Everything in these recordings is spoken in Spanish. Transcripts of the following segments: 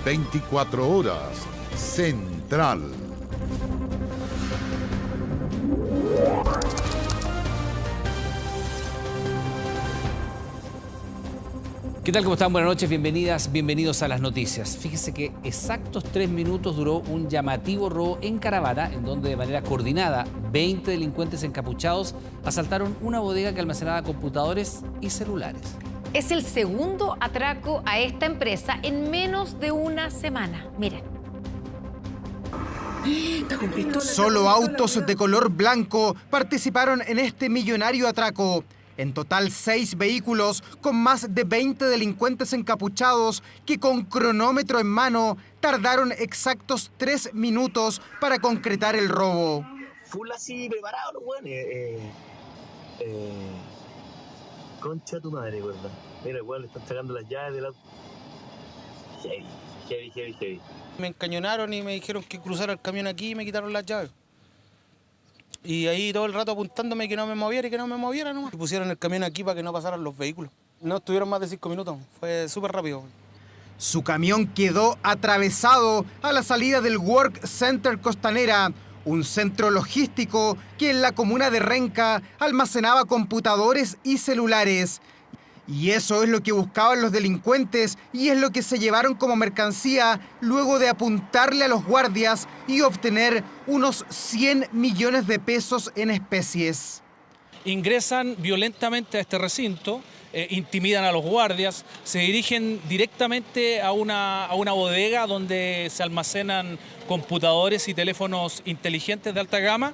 24 horas, Central. ¿Qué tal? ¿Cómo están? Buenas noches, bienvenidas, bienvenidos a las noticias. Fíjese que exactos 3 minutos duró un llamativo robo en caravana, en donde de manera coordinada 20 delincuentes encapuchados asaltaron una bodega que almacenaba computadores y celulares. Es el segundo atraco a esta empresa en menos de una semana. Miren. Solo autos de color blanco participaron en este millonario atraco. En total, 6 vehículos con más de 20 delincuentes encapuchados que con cronómetro en mano tardaron exactos 3 minutos para concretar el robo. Full así preparado, los weones. Concha tu madre, ¿verdad? Mira, weón, le están sacando las llaves del auto. Heavy. Me encañonaron y me dijeron que cruzara el camión aquí y me quitaron las llaves. Y ahí todo el rato apuntándome que no me moviera nomás. Y pusieron el camión aquí para que no pasaran los vehículos. No estuvieron más de 5 minutos, fue súper rápido. Su camión quedó atravesado a la salida del Work Center Costanera, un centro logístico que en la comuna de Renca almacenaba computadores y celulares. Y eso es lo que buscaban los delincuentes y es lo que se llevaron como mercancía luego de apuntarle a los guardias y obtener unos 100 millones de pesos en especies. Ingresan violentamente a este recinto, intimidan a los guardias, se dirigen directamente a una bodega donde se almacenan computadores y teléfonos inteligentes de alta gama.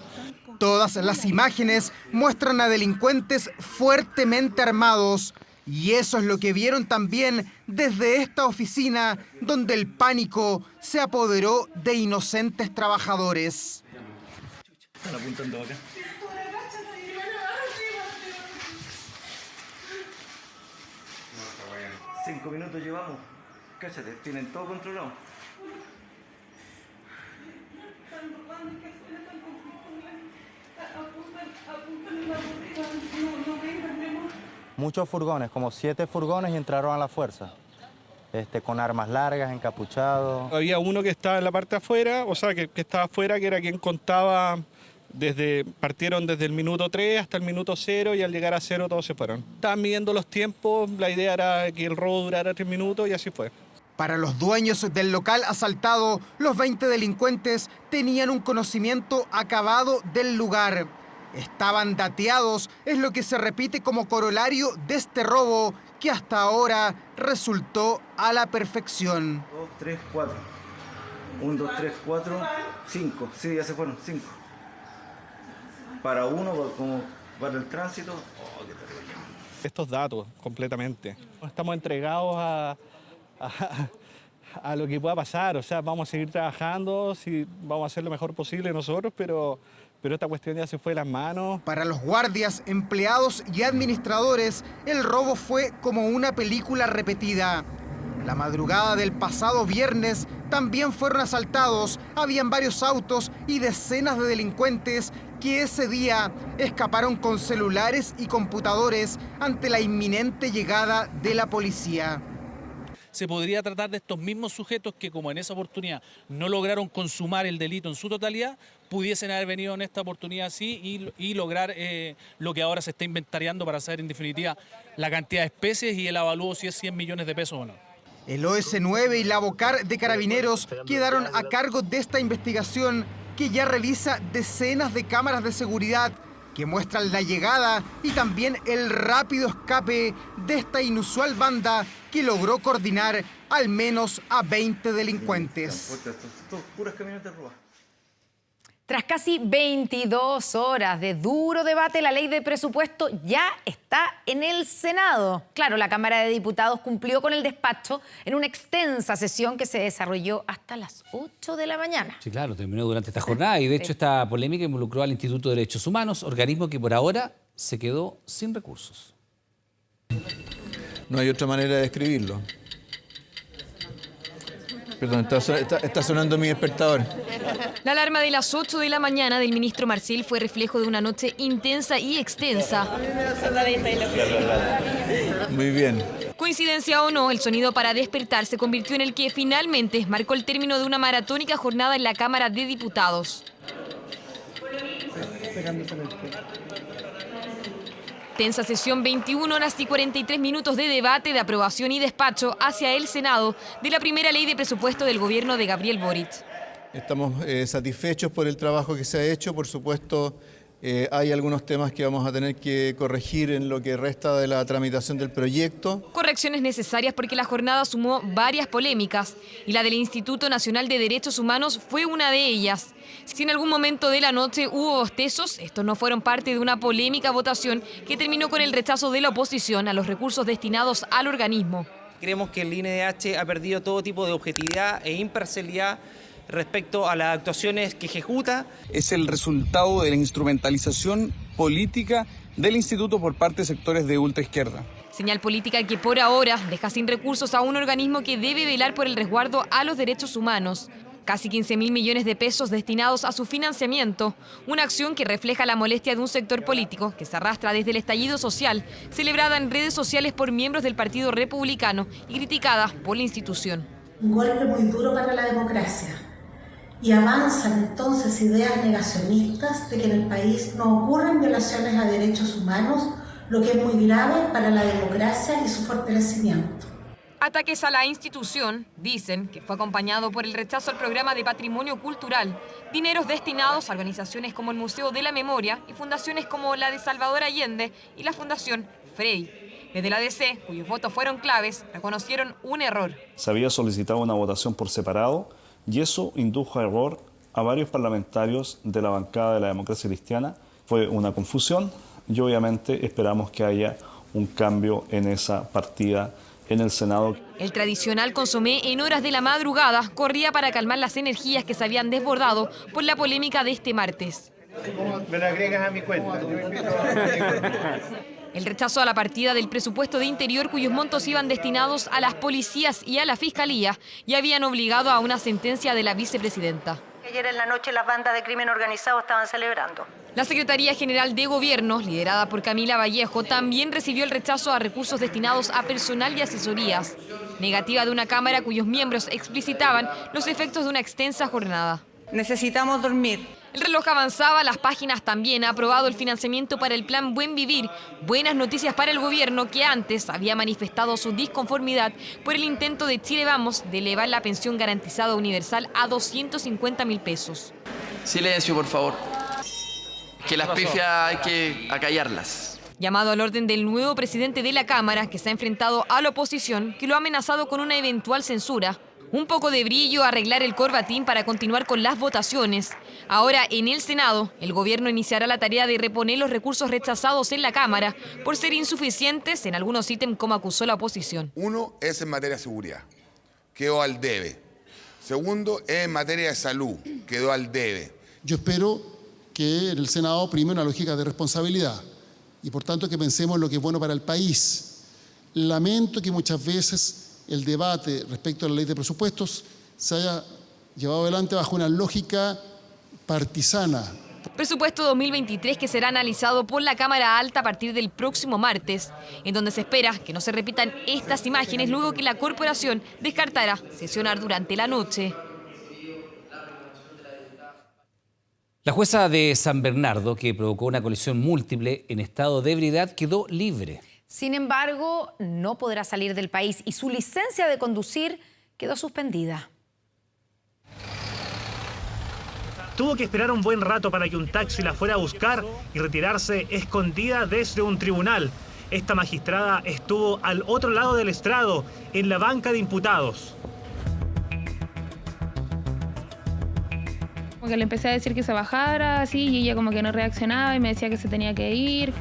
Todas las imágenes muestran a delincuentes fuertemente armados. Y eso es lo que vieron también desde esta oficina, donde el pánico se apoderó de inocentes trabajadores. Están apuntando acá. Cinco minutos llevamos. Cállate, tienen todo controlado. Muchos furgones, como 7 furgones, y entraron a la fuerza, con armas largas, encapuchados. Había uno que estaba en la parte afuera, o sea, que estaba afuera, que era quien contaba, partieron desde el minuto 3 hasta el minuto 0 y al llegar a 0 todos se fueron. Estaban midiendo los tiempos, la idea era que el robo durara 3 minutos y así fue. Para los dueños del local asaltado, los 20 delincuentes tenían un conocimiento acabado del lugar. Estaban dateados, es lo que se repite como corolario de este robo que hasta ahora resultó a la perfección. 2, 3, 4. 1, 2, 3, 4, 5. Sí, ya se fueron, 5. Para uno, como para el tránsito. Oh, qué terrible. Estos datos, completamente. Estamos entregados a lo que pueda pasar, o sea, vamos a seguir trabajando, vamos a hacer lo mejor posible nosotros, pero esta cuestión ya se fue de las manos. Para los guardias, empleados y administradores, el robo fue como una película repetida. La madrugada del pasado viernes también fueron asaltados. Habían varios autos y decenas de delincuentes que ese día escaparon con celulares y computadores ante la inminente llegada de la policía. Se podría tratar de estos mismos sujetos que, como en esa oportunidad no lograron consumar el delito en su totalidad, pudiesen haber venido en esta oportunidad así y lograr lo que ahora se está inventariando para saber en definitiva la cantidad de especies y el avalúo si es 100 millones de pesos o no. El OS9 y la Bocar de Carabineros quedaron a cargo de esta investigación que ya revisa decenas de cámaras de seguridad que muestran la llegada y también el rápido escape de esta inusual banda que logró coordinar al menos a 20 delincuentes. Puras camionetas robadas. Tras casi 22 horas de duro debate, la ley de presupuesto ya está en el Senado. Claro, la Cámara de Diputados cumplió con el despacho en una extensa sesión que se desarrolló hasta las 8 de la mañana. Sí, claro, terminó durante esta jornada y de hecho esta polémica involucró al Instituto de Derechos Humanos, organismo que por ahora se quedó sin recursos. No hay otra manera de describirlo. Perdón, está sonando mi despertador. La alarma de las 8 de la mañana del ministro Marcel fue reflejo de una noche intensa y extensa. Muy bien. Coincidencia o no, el sonido para despertar se convirtió en el que finalmente marcó el término de una maratónica jornada en la Cámara de Diputados. Tensa sesión, 21 horas y 43 minutos de debate, de aprobación y despacho hacia el Senado de la primera ley de presupuesto del gobierno de Gabriel Boric. Estamos satisfechos por el trabajo que se ha hecho. Por supuesto, hay algunos temas que vamos a tener que corregir en lo que resta de la tramitación del proyecto. Correcciones necesarias porque la jornada sumó varias polémicas y la del Instituto Nacional de Derechos Humanos fue una de ellas. Si en algún momento de la noche hubo bostezos, estos no fueron parte de una polémica votación que terminó con el rechazo de la oposición a los recursos destinados al organismo. Creemos que el INDH ha perdido todo tipo de objetividad e imparcialidad respecto a las actuaciones que ejecuta. Es el resultado de la instrumentalización política del instituto por parte de sectores de ultraizquierda. Señal política que por ahora deja sin recursos a un organismo que debe velar por el resguardo a los derechos humanos. Casi 15.000 millones de pesos destinados a su financiamiento, una acción que refleja la molestia de un sector político que se arrastra desde el estallido social, celebrada en redes sociales por miembros del Partido Republicano y criticada por la institución. Un golpe muy duro para la democracia. Y avanzan entonces ideas negacionistas de que en el país no ocurren violaciones a derechos humanos, lo que es muy grave para la democracia y su fortalecimiento. Ataques a la institución, dicen, que fue acompañado por el rechazo al programa de patrimonio cultural, dineros destinados a organizaciones como el Museo de la Memoria y fundaciones como la de Salvador Allende y la Fundación Frey. Desde la DC, cuyos votos fueron claves, reconocieron un error. Se había solicitado una votación por separado y eso indujo a error a varios parlamentarios de la bancada de la Democracia Cristiana. Fue una confusión y obviamente esperamos que haya un cambio en esa partida en el Senado. El tradicional consomé en horas de la madrugada corría para calmar las energías que se habían desbordado por la polémica de este martes. Me lo agregas a mi cuenta. El rechazo a la partida del presupuesto de Interior, cuyos montos iban destinados a las policías y a la Fiscalía, y habían obligado a una sentencia de la vicepresidenta. Ayer en la noche las bandas de crimen organizado estaban celebrando. La Secretaría General de Gobierno, liderada por Camila Vallejo, también recibió el rechazo a recursos destinados a personal y asesorías. Negativa de una Cámara cuyos miembros explicitaban los efectos de una extensa jornada. Necesitamos dormir. El reloj avanzaba, las páginas también. Ha aprobado el financiamiento para el Plan Buen Vivir. Buenas noticias para el gobierno que antes había manifestado su disconformidad por el intento de Chile Vamos de elevar la pensión garantizada universal a 250.000 pesos. Silencio, por favor. Que las pifias hay que acallarlas. Llamado al orden del nuevo presidente de la Cámara, que se ha enfrentado a la oposición, que lo ha amenazado con una eventual censura. Un poco de brillo, arreglar el corbatín para continuar con las votaciones. Ahora, en el Senado, el gobierno iniciará la tarea de reponer los recursos rechazados en la Cámara por ser insuficientes en algunos ítems, como acusó la oposición. Uno es en materia de seguridad, quedó al debe. Segundo es en materia de salud, quedó al debe. Yo espero que en el Senado prime una lógica de responsabilidad y por tanto que pensemos lo que es bueno para el país. Lamento que muchas veces el debate respecto a la ley de presupuestos se haya llevado adelante bajo una lógica partisana. Presupuesto 2023 que será analizado por la Cámara Alta a partir del próximo martes, en donde se espera que no se repitan estas imágenes luego que la corporación descartara sesionar durante la noche. La jueza de San Bernardo, que provocó una colisión múltiple en estado de ebriedad, quedó libre. Sin embargo, no podrá salir del país y su licencia de conducir quedó suspendida. Tuvo que esperar un buen rato para que un taxi la fuera a buscar y retirarse escondida desde un tribunal. Esta magistrada estuvo al otro lado del estrado, en la banca de imputados. Como que le empecé a decir que se bajara, así, y ella como que no reaccionaba y me decía que se tenía que ir.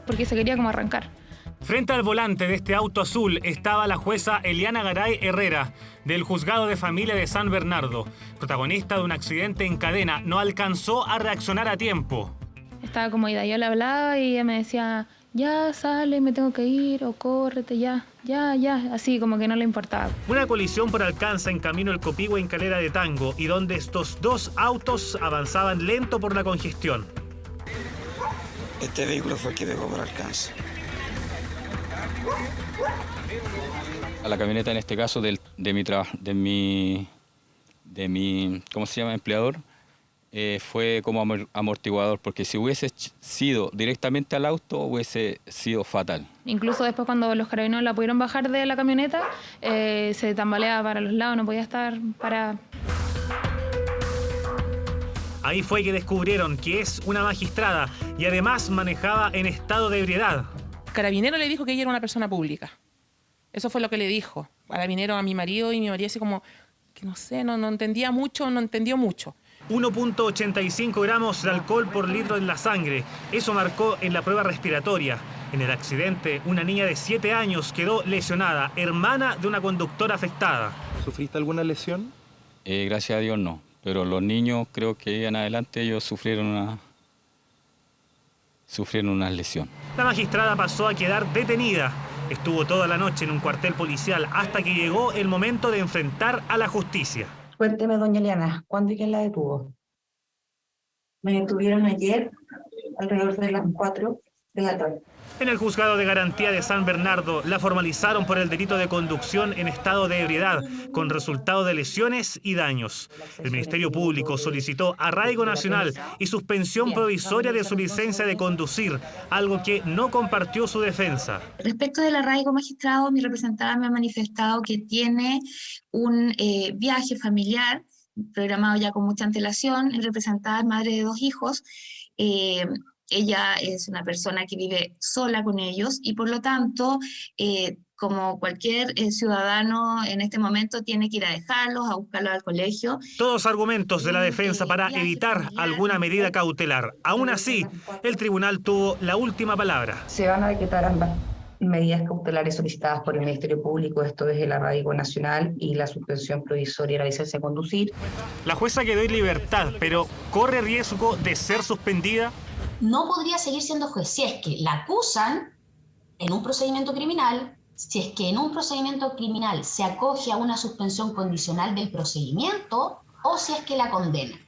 Porque se quería como arrancar. Frente al volante de este auto azul estaba la jueza Eliana Garay Herrera, del Juzgado de Familia de San Bernardo. Protagonista de un accidente en cadena, no alcanzó a reaccionar a tiempo. Estaba como ida, yo le hablaba y ella me decía, ya sale, me tengo que ir, o córrete, ya, así como que no le importaba. Una colisión por alcance en camino El Copihue en Calera de Tango, y donde estos dos autos avanzaban lento por la congestión. Este vehículo fue el que pegó por alcance. A la camioneta, en este caso, de mi ¿cómo se llama? Empleador, fue como amortiguador, porque si hubiese sido directamente al auto, hubiese sido fatal. Incluso después cuando los carabineros la pudieron bajar de la camioneta, se tambaleaba para los lados, no podía estar para... Ahí fue que descubrieron que es una magistrada y además manejaba en estado de ebriedad. Carabinero le dijo que ella era una persona pública. Eso fue lo que le dijo Carabinero a mi marido, y mi marido así como, que no sé, no entendía mucho, no entendió mucho. 1.85 gramos de alcohol por litro en la sangre. Eso marcó en la prueba respiratoria. En el accidente, una niña de 7 años quedó lesionada, hermana de una conductora afectada. ¿Sufriste alguna lesión? Gracias a Dios no, pero los niños, creo que en adelante ellos sufrieron una lesión. La magistrada pasó a quedar detenida. Estuvo toda la noche en un cuartel policial hasta que llegó el momento de enfrentar a la justicia. Cuénteme, doña Eliana, ¿cuándo y quién la detuvo? Me detuvieron ayer, alrededor de las 4 de la tarde. En el juzgado de garantía de San Bernardo la formalizaron por el delito de conducción en estado de ebriedad, con resultado de lesiones y daños. El Ministerio Público solicitó arraigo nacional y suspensión provisoria de su licencia de conducir, algo que no compartió su defensa. Respecto del arraigo, magistrado, mi representada me ha manifestado que tiene un viaje familiar programado ya con mucha antelación. Mi representada es madre de 2 hijos. Ella es una persona que vive sola con ellos y por lo tanto, como cualquier ciudadano en este momento, tiene que ir a dejarlos, a buscarlos al colegio. Todos argumentos de la defensa para evitar alguna medida cautelar. Aún así, el tribunal tuvo la última palabra. Se van a decretar ambas medidas cautelares solicitadas por el Ministerio Público, esto es el arraigo nacional y la suspensión provisoria de la licencia de conducir. La jueza quedó en libertad, pero ¿corre riesgo de ser suspendida? No podría seguir siendo juez si es que la acusan en un procedimiento criminal, si es que en un procedimiento criminal se acoge a una suspensión condicional del procedimiento o si es que la condenan.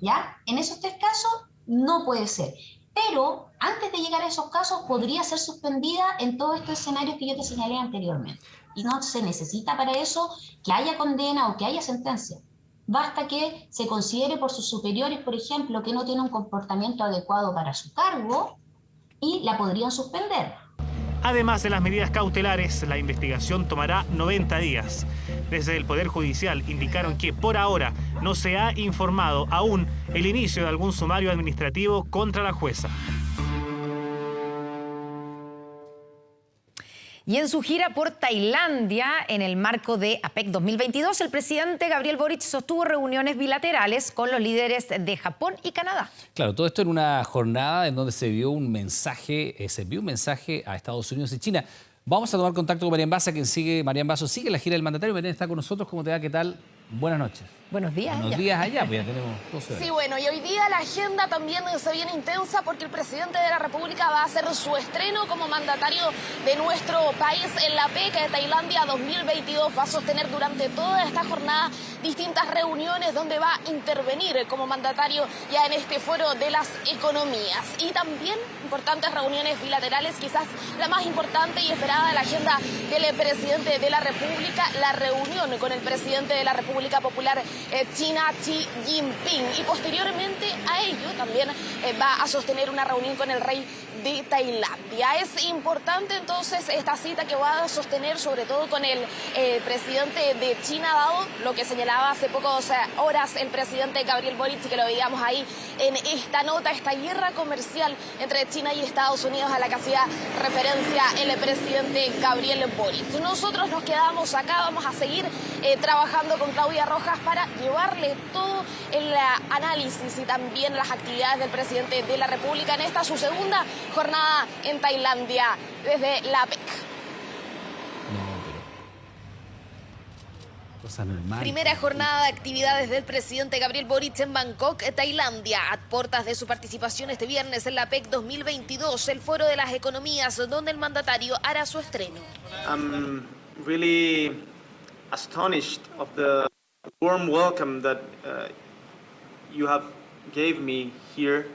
¿Ya? En esos 3 casos no puede ser. Pero antes de llegar a esos casos podría ser suspendida en todos estos escenarios que yo te señalé anteriormente. Y no se necesita para eso que haya condena o que haya sentencia. Basta que se considere por sus superiores, por ejemplo, que no tiene un comportamiento adecuado para su cargo y la podrían suspender. Además de las medidas cautelares, la investigación tomará 90 días. Desde el Poder Judicial indicaron que por ahora no se ha informado aún el inicio de algún sumario administrativo contra la jueza. Y en su gira por Tailandia, en el marco de APEC 2022, el presidente Gabriel Boric sostuvo reuniones bilaterales con los líderes de Japón y Canadá. Claro, todo esto en una jornada en donde se envió un mensaje a Estados Unidos y China. Vamos a tomar contacto con Marian Basso, Marian Basso sigue la gira del mandatario. Marian está con nosotros. ¿Cómo te va? ¿Qué tal? Buenas noches. Buenos días. Buenos días allá, pues ya tenemos 12 horas. Sí, bueno, y hoy día la agenda también se viene intensa porque el presidente de la República va a hacer su estreno como mandatario de nuestro país en la APEC de Tailandia 2022. Va a sostener durante toda esta jornada distintas reuniones donde va a intervenir como mandatario ya en este foro de las economías. Y también importantes reuniones bilaterales, quizás la más importante y esperada de la agenda del presidente de la República, la reunión con el presidente de la República Popular China, Xi Jinping, y posteriormente a ello también va a sostener una reunión con el rey de Tailandia. Es importante entonces esta cita que va a sostener sobre todo con el presidente de China, dado lo que señalaba hace pocas horas el presidente Gabriel Boric, y que lo veíamos ahí en esta nota, esta guerra comercial entre China y Estados Unidos a la que hacía referencia el presidente Gabriel Boric. Nosotros nos quedamos acá, vamos a seguir trabajando con Claudia Rojas para llevarle todo el análisis y también las actividades del presidente de la República en esta su segunda jornada en Tailandia desde la APEC. Primera jornada de actividades del presidente Gabriel Boric en Bangkok, Tailandia, a puertas de su participación este viernes en la APEC 2022, el foro de las economías, donde el mandatario hará su estreno. I'm really astonished of the warm welcome that you have gave me here.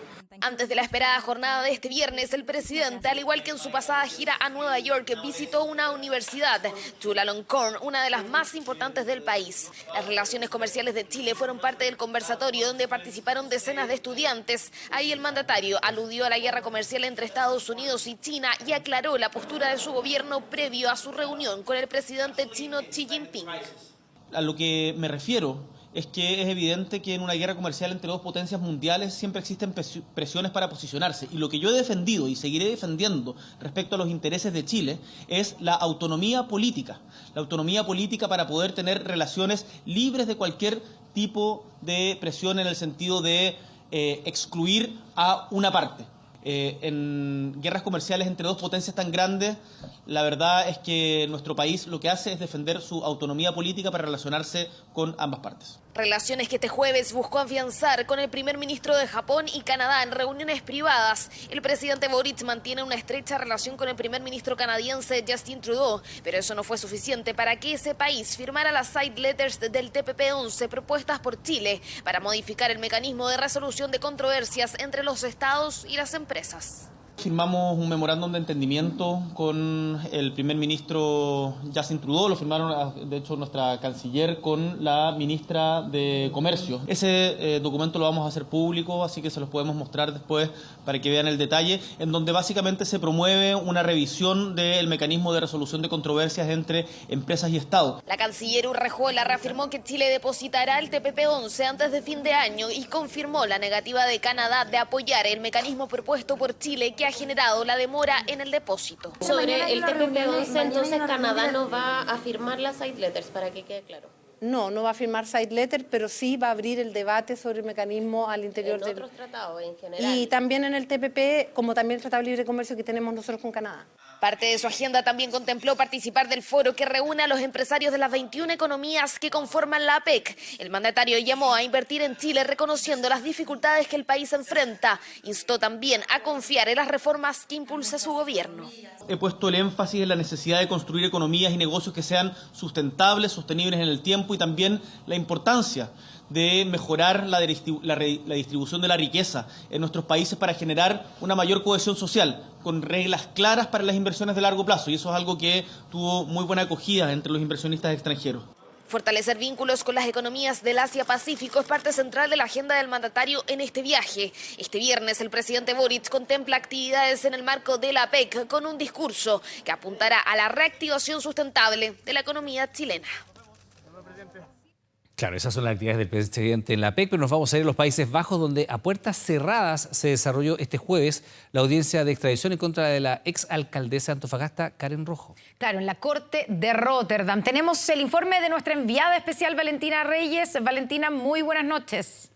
Antes de la esperada jornada de este viernes, el presidente, al igual que en su pasada gira a Nueva York, visitó una universidad, Chulalongkorn, una de las más importantes del país. Las relaciones comerciales de Chile fueron parte del conversatorio donde participaron decenas de estudiantes. Ahí el mandatario aludió a la guerra comercial entre Estados Unidos y China y aclaró la postura de su gobierno previo a su reunión con el presidente chino Xi Jinping. A lo que me refiero es que es evidente que en una guerra comercial entre dos potencias mundiales siempre existen presiones para posicionarse. Y lo que yo he defendido y seguiré defendiendo respecto a los intereses de Chile es la autonomía política. La autonomía política para poder tener relaciones libres de cualquier tipo de presión en el sentido de excluir a una parte. En guerras comerciales entre dos potencias tan grandes, la verdad es que nuestro país lo que hace es defender su autonomía política para relacionarse con ambas partes. Relaciones que este jueves buscó afianzar con el primer ministro de Japón y Canadá en reuniones privadas. El presidente Boric mantiene una estrecha relación con el primer ministro canadiense Justin Trudeau, pero eso no fue suficiente para que ese país firmara las side letters del TPP-11 propuestas por Chile para modificar el mecanismo de resolución de controversias entre los estados y las empresas. Firmamos un memorándum de entendimiento con el primer ministro Justin Trudeau, lo firmaron de hecho nuestra canciller con la ministra de Comercio. Ese documento lo vamos a hacer público, así que se los podemos mostrar después para que vean el detalle, en donde básicamente se promueve una revisión del mecanismo de resolución de controversias entre empresas y Estado. La canciller Urrejola reafirmó que Chile depositará el TPP-11 antes de fin de año y confirmó la negativa de Canadá de apoyar el mecanismo propuesto por Chile que ha generado la demora en el depósito. Sobre el TPP-11, entonces Canadá no va a firmar las side letters, para que quede claro. No, no va a firmar side letters, pero sí va a abrir el debate sobre el mecanismo al interior de otros tratados en general. Y también en el TPP, como también el Tratado de Libre Comercio que tenemos nosotros con Canadá. Parte de su agenda también contempló participar del foro que reúne a los empresarios de las 21 economías que conforman la APEC. El mandatario llamó a invertir en Chile reconociendo las dificultades que el país enfrenta. Instó también a confiar en las reformas que impulsa su gobierno. He puesto el énfasis en la necesidad de construir economías y negocios que sean sustentables, sostenibles en el tiempo y también la importancia de mejorar la distribución de la riqueza en nuestros países para generar una mayor cohesión social, con reglas claras para las inversiones de largo plazo, y eso es algo que tuvo muy buena acogida entre los inversionistas extranjeros. Fortalecer vínculos con las economías del Asia-Pacífico es parte central de la agenda del mandatario en este viaje. Este viernes el presidente Boric contempla actividades en el marco de la APEC con un discurso que apuntará a la reactivación sustentable de la economía chilena. Claro, esas son las actividades del presidente en la APEC, pero nos vamos a ir a los Países Bajos, donde a puertas cerradas se desarrolló este jueves la audiencia de extradición en contra de la exalcaldesa de Antofagasta, Karen Rojo. Claro, en la Corte de Rotterdam. Tenemos el informe de nuestra enviada especial Valentina Reyes. Valentina, muy buenas noches.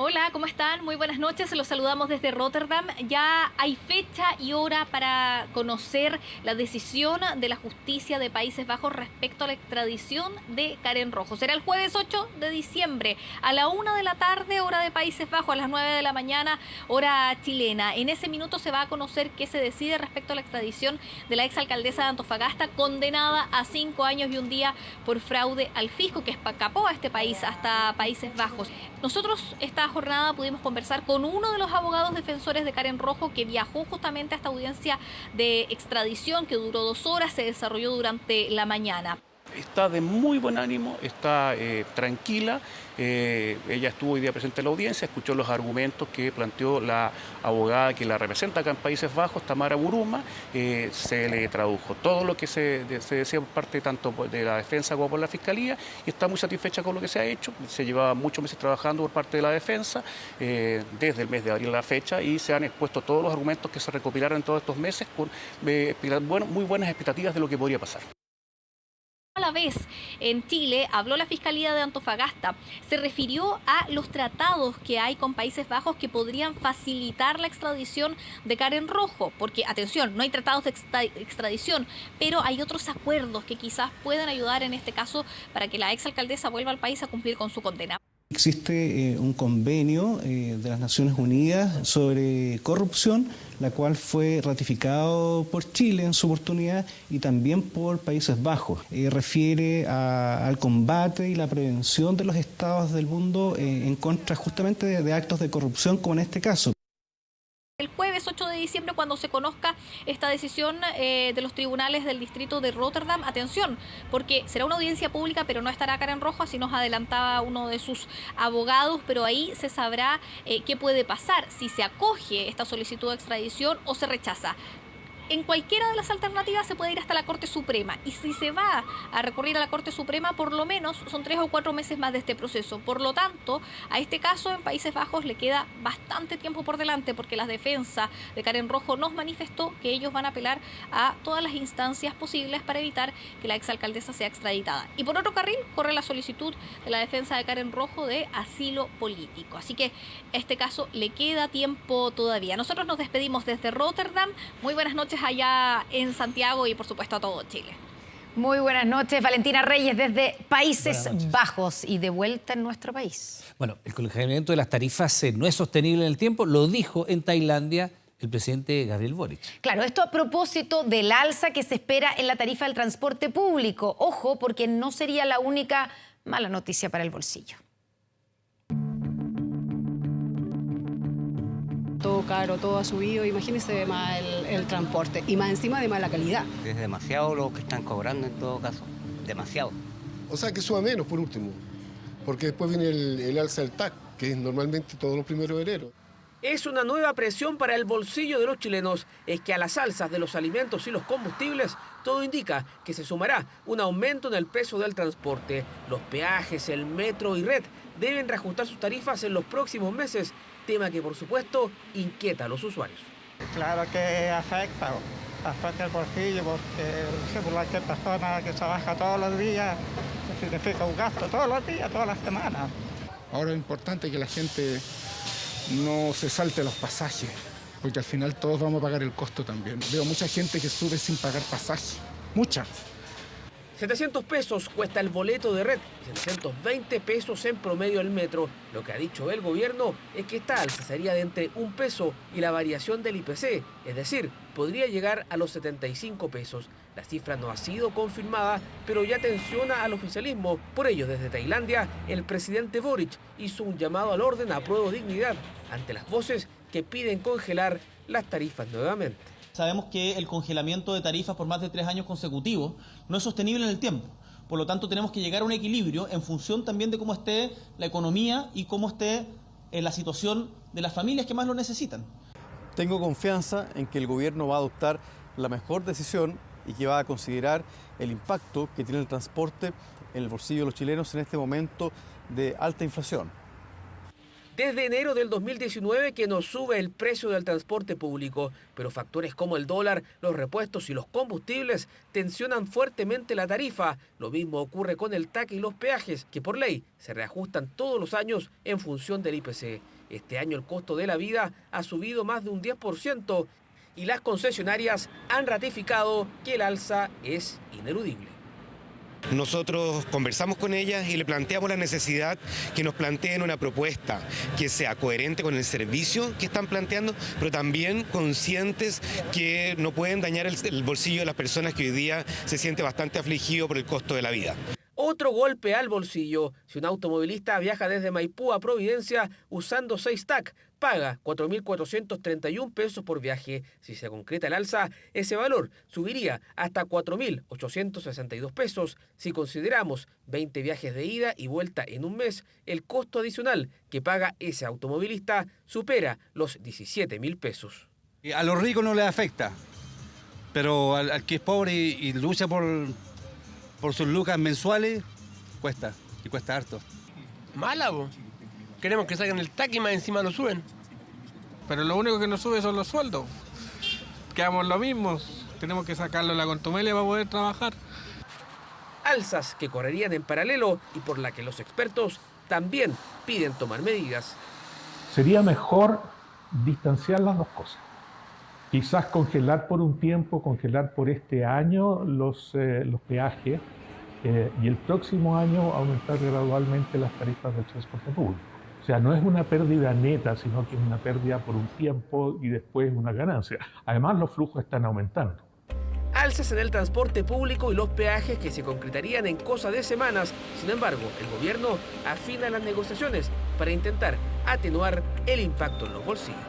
Hola, ¿cómo están? Muy buenas noches, los saludamos desde Rotterdam. Ya hay fecha y hora para conocer la decisión de la justicia de Países Bajos respecto a la extradición de Karen Rojo. Será el jueves 8 de diciembre a la 1 de la tarde, hora de Países Bajos, a las 9 de la mañana, hora chilena. En ese minuto se va a conocer qué se decide respecto a la extradición de la exalcaldesa de Antofagasta, condenada a 5 años y un día por fraude al fisco, que escapó a este país hasta Países Bajos. Nosotros esta jornada pudimos conversar con uno de los abogados defensores de Karen Rojo, que viajó justamente a esta audiencia de extradición que duró 2 horas, se desarrolló durante la mañana. Está de muy buen ánimo, está tranquila. Ella estuvo hoy día presente en la audiencia, escuchó los argumentos que planteó la abogada que la representa acá en Países Bajos, Tamara Buruma. Se le tradujo todo lo que se decía por parte tanto de la defensa como por la fiscalía, y está muy satisfecha con lo que se ha hecho. Se llevaba muchos meses trabajando por parte de la defensa, desde el mes de abril a la fecha, y se han expuesto todos los argumentos que se recopilaron en todos estos meses con muy buenas expectativas de lo que podría pasar. A la vez, en Chile, habló la Fiscalía de Antofagasta. Se refirió a los tratados que hay con Países Bajos que podrían facilitar la extradición de Karen Rojo. Porque, atención, no hay tratados de extradición, pero hay otros acuerdos que quizás puedan ayudar en este caso para que la exalcaldesa vuelva al país a cumplir con su condena. Existe un convenio de las Naciones Unidas sobre corrupción, la cual fue ratificado por Chile en su oportunidad y también por Países Bajos. Refiere al combate y la prevención de los estados del mundo en contra justamente de actos de corrupción como en este caso. El jueves 8 de diciembre, cuando se conozca esta decisión de los tribunales del distrito de Rotterdam, atención, porque será una audiencia pública, pero no estará Karen Rojo, así nos adelantaba uno de sus abogados, pero ahí se sabrá qué puede pasar, si se acoge esta solicitud de extradición o se rechaza. En cualquiera de las alternativas se puede ir hasta la Corte Suprema, y si se va a recurrir a la Corte Suprema, por lo menos son 3 o 4 meses más de este proceso. Por lo tanto, a este caso en Países Bajos le queda bastante tiempo por delante, porque la defensa de Karen Rojo nos manifestó que ellos van a apelar a todas las instancias posibles para evitar que la exalcaldesa sea extraditada. Y por otro carril corre la solicitud de la defensa de Karen Rojo de asilo político. Así que a este caso le queda tiempo todavía. Nosotros nos despedimos desde Rotterdam. Muy buenas noches allá en Santiago y por supuesto a todo Chile. Muy buenas noches, Valentina Reyes desde Países Bajos y de vuelta en nuestro país. Bueno, el congelamiento de las tarifas no es sostenible en el tiempo, lo dijo en Tailandia el presidente Gabriel Boric. Claro, esto a propósito del alza que se espera en la tarifa del transporte público. Ojo, porque no sería la única mala noticia para el bolsillo. Todo caro, todo ha subido, imagínense más el transporte y más encima de mala calidad. Es demasiado lo que están cobrando en todo caso, demasiado. O sea que suba menos por último, porque después viene el alza del TAC, que es normalmente todos los primeros de enero. Es una nueva presión para el bolsillo de los chilenos, es que a las alzas de los alimentos y los combustibles, todo indica que se sumará un aumento en el precio del transporte. Los peajes, el metro y red deben reajustar sus tarifas en los próximos meses, tema que por supuesto inquieta a los usuarios. Claro que afecta el bolsillo porque por cualquier persona que trabaja todos los días significa un gasto todos los días, todas las semanas. Ahora es importante que la gente no se salte los pasajes, porque al final todos vamos a pagar el costo también. Veo mucha gente que sube sin pagar pasaje, mucha. 700 pesos cuesta el boleto de red, 720 pesos en promedio el metro. Lo que ha dicho el gobierno es que esta alza sería de entre 1 peso y la variación del IPC, es decir, podría llegar a los 75 pesos. La cifra no ha sido confirmada, pero ya tensiona al oficialismo. Por ello, desde Tailandia, el presidente Boric hizo un llamado al orden a prueba de dignidad ante las voces que piden congelar las tarifas nuevamente. Sabemos que el congelamiento de tarifas por más de 3 años consecutivos no es sostenible en el tiempo. Por lo tanto, tenemos que llegar a un equilibrio en función también de cómo esté la economía y cómo esté la situación de las familias que más lo necesitan. Tengo confianza en que el gobierno va a adoptar la mejor decisión y que va a considerar el impacto que tiene el transporte en el bolsillo de los chilenos en este momento de alta inflación. Desde enero del 2019 que nos sube el precio del transporte público, pero factores como el dólar, los repuestos y los combustibles tensionan fuertemente la tarifa. Lo mismo ocurre con el TAC y los peajes, que por ley se reajustan todos los años en función del IPC. Este año el costo de la vida ha subido más de un 10% y las concesionarias han ratificado que el alza es ineludible. Nosotros conversamos con ellas y le planteamos la necesidad que nos planteen una propuesta que sea coherente con el servicio que están planteando, pero también conscientes que no pueden dañar el bolsillo de las personas que hoy día se siente bastante afligido por el costo de la vida. Otro golpe al bolsillo. Si un automovilista viaja desde Maipú a Providencia usando 6 TAC, paga 4.431 pesos por viaje. Si se concreta el alza, ese valor subiría hasta 4.862 pesos. Si consideramos 20 viajes de ida y vuelta en un mes, el costo adicional que paga ese automovilista supera los 17.000 pesos. A los ricos no les afecta, pero al que es pobre y lucha por sus lucas mensuales, cuesta, y cuesta harto. Mala, vos. Queremos que saquen el TAC y más encima lo suben. Pero lo único que nos sube son los sueldos. Quedamos lo mismo, tenemos que sacarlo de la contumelia para poder trabajar. Alzas que correrían en paralelo y por la que los expertos también piden tomar medidas. Sería mejor distanciar las dos cosas. Quizás congelar por un tiempo, congelar por este año los peajes y el próximo año aumentar gradualmente las tarifas del transporte público. O sea, no es una pérdida neta, sino que es una pérdida por un tiempo y después una ganancia. Además, los flujos están aumentando. Alzas en el transporte público y los peajes que se concretarían en cosa de semanas. Sin embargo, el gobierno afina las negociaciones para intentar atenuar el impacto en los bolsillos.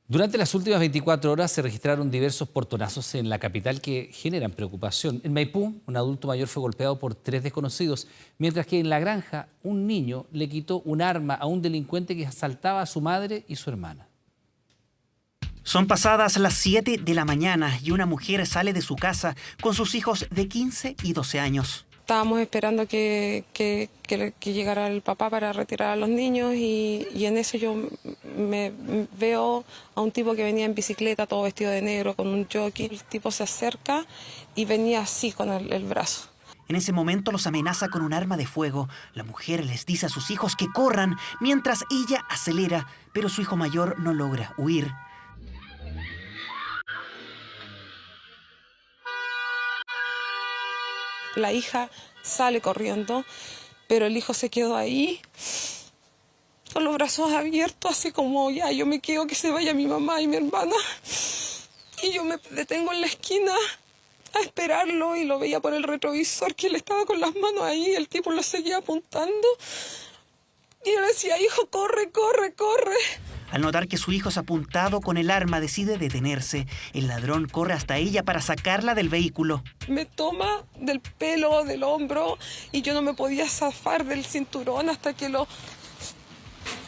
Durante las últimas 24 horas se registraron diversos portonazos en la capital que generan preocupación. En Maipú, un adulto mayor fue golpeado por 3 desconocidos, mientras que en La Granja, un niño le quitó un arma a un delincuente que asaltaba a su madre y su hermana. Son pasadas las 7 de la mañana y una mujer sale de su casa con sus hijos de 15 y 12 años. Estábamos esperando que llegara el papá para retirar a los niños y en eso yo me veo a un tipo que venía en bicicleta, todo vestido de negro, con un jockey. El tipo se acerca y venía así con el brazo. En ese momento los amenaza con un arma de fuego. La mujer les dice a sus hijos que corran mientras ella acelera, pero su hijo mayor no logra huir. La hija sale corriendo, pero el hijo se quedó ahí, con los brazos abiertos, así como ya, yo me quedo que se vaya mi mamá y mi hermana. Y yo me detengo en la esquina a esperarlo y lo veía por el retrovisor que él estaba con las manos ahí, el tipo lo seguía apuntando. Y yo le decía, hijo, corre, corre, corre. Al notar que su hijo es apuntado con el arma, decide detenerse. El ladrón corre hasta ella para sacarla del vehículo. Me toma del pelo, del hombro, y yo no me podía zafar del cinturón hasta que lo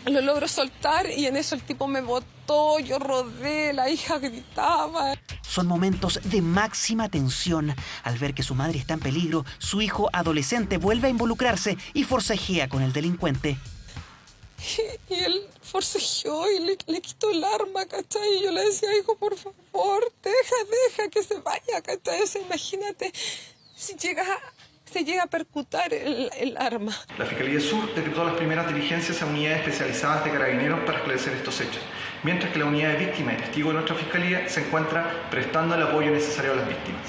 logro soltar, y en eso el tipo me botó, yo rodé, la hija gritaba. Son momentos de máxima tensión. Al ver que su madre está en peligro, su hijo adolescente vuelve a involucrarse y forcejea con el delincuente. Y él forcejeó y le quitó el arma, ¿cachai? Y yo le decía, hijo, por favor, deja que se vaya, ¿cachai? O sea, imagínate si se llega a percutar el arma. La Fiscalía Sur decretó las primeras diligencias a unidades especializadas de carabineros para esclarecer estos hechos, mientras que la unidad de víctimas y testigos de nuestra Fiscalía se encuentra prestando el apoyo necesario a las víctimas.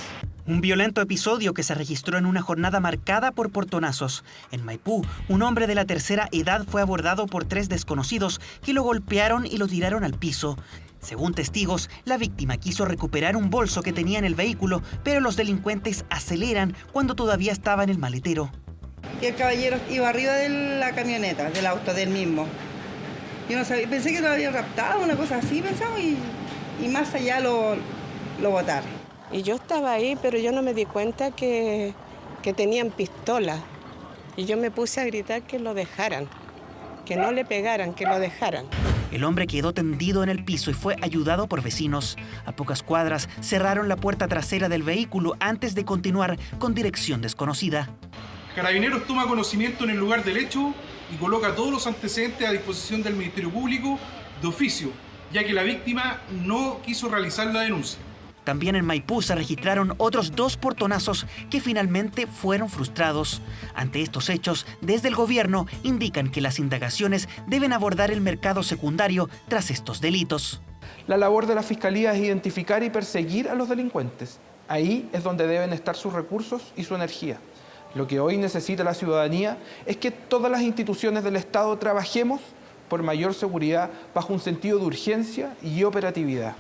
Un violento episodio que se registró en una jornada marcada por portonazos. En Maipú, un hombre de la tercera edad fue abordado por 3 desconocidos que lo golpearon y lo tiraron al piso. Según testigos, la víctima quiso recuperar un bolso que tenía en el vehículo, pero los delincuentes aceleran cuando todavía estaba en el maletero. Que el caballero iba arriba de la camioneta, del auto del mismo. Yo no sabía, pensé que lo había raptado, una cosa así, pensaba, y más allá lo botaron. Y yo estaba ahí, pero yo no me di cuenta que tenían pistola. Y yo me puse a gritar que lo dejaran, que no le pegaran, que lo dejaran. El hombre quedó tendido en el piso y fue ayudado por vecinos. A pocas cuadras cerraron la puerta trasera del vehículo antes de continuar con dirección desconocida. Carabineros toma conocimiento en el lugar del hecho y coloca todos los antecedentes a disposición del Ministerio Público de oficio, ya que la víctima no quiso realizar la denuncia. También en Maipú se registraron otros 2 portonazos que finalmente fueron frustrados. Ante estos hechos, desde el gobierno indican que las indagaciones deben abordar el mercado secundario tras estos delitos. La labor de la Fiscalía es identificar y perseguir a los delincuentes. Ahí es donde deben estar sus recursos y su energía. Lo que hoy necesita la ciudadanía es que todas las instituciones del Estado trabajemos por mayor seguridad bajo un sentido de urgencia y operatividad.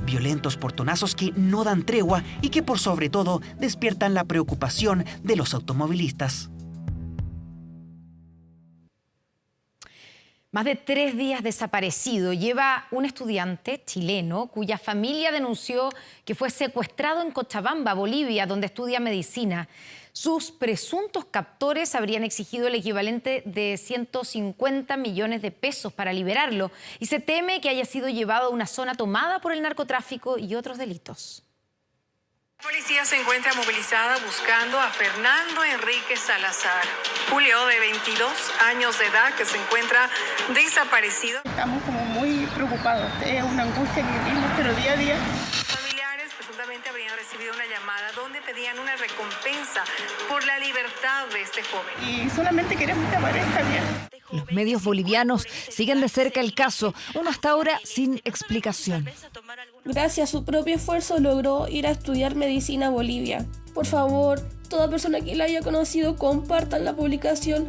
Violentos portonazos que no dan tregua y que por sobre todo despiertan la preocupación de los automovilistas. Más de 3 días desaparecido lleva un estudiante chileno cuya familia denunció que fue secuestrado en Cochabamba, Bolivia, donde estudia medicina. Sus presuntos captores habrían exigido el equivalente de 150 millones de pesos para liberarlo y se teme que haya sido llevado a una zona tomada por el narcotráfico y otros delitos. La policía se encuentra movilizada buscando a Fernando Enrique Salazar, Julio, de 22 años de edad, que se encuentra desaparecido. Estamos como muy preocupados, es una angustia que vivimos, pero día a día. Familiares presuntamente habrían recibido una llamada donde pedían una recompensa por la libertad de este joven. Y solamente queremos que aparezca bien. Los medios bolivianos siguen de cerca el caso, uno hasta ahora sin explicación. Gracias a su propio esfuerzo logró ir a estudiar medicina a Bolivia. Por favor, toda persona que la haya conocido, compartan la publicación.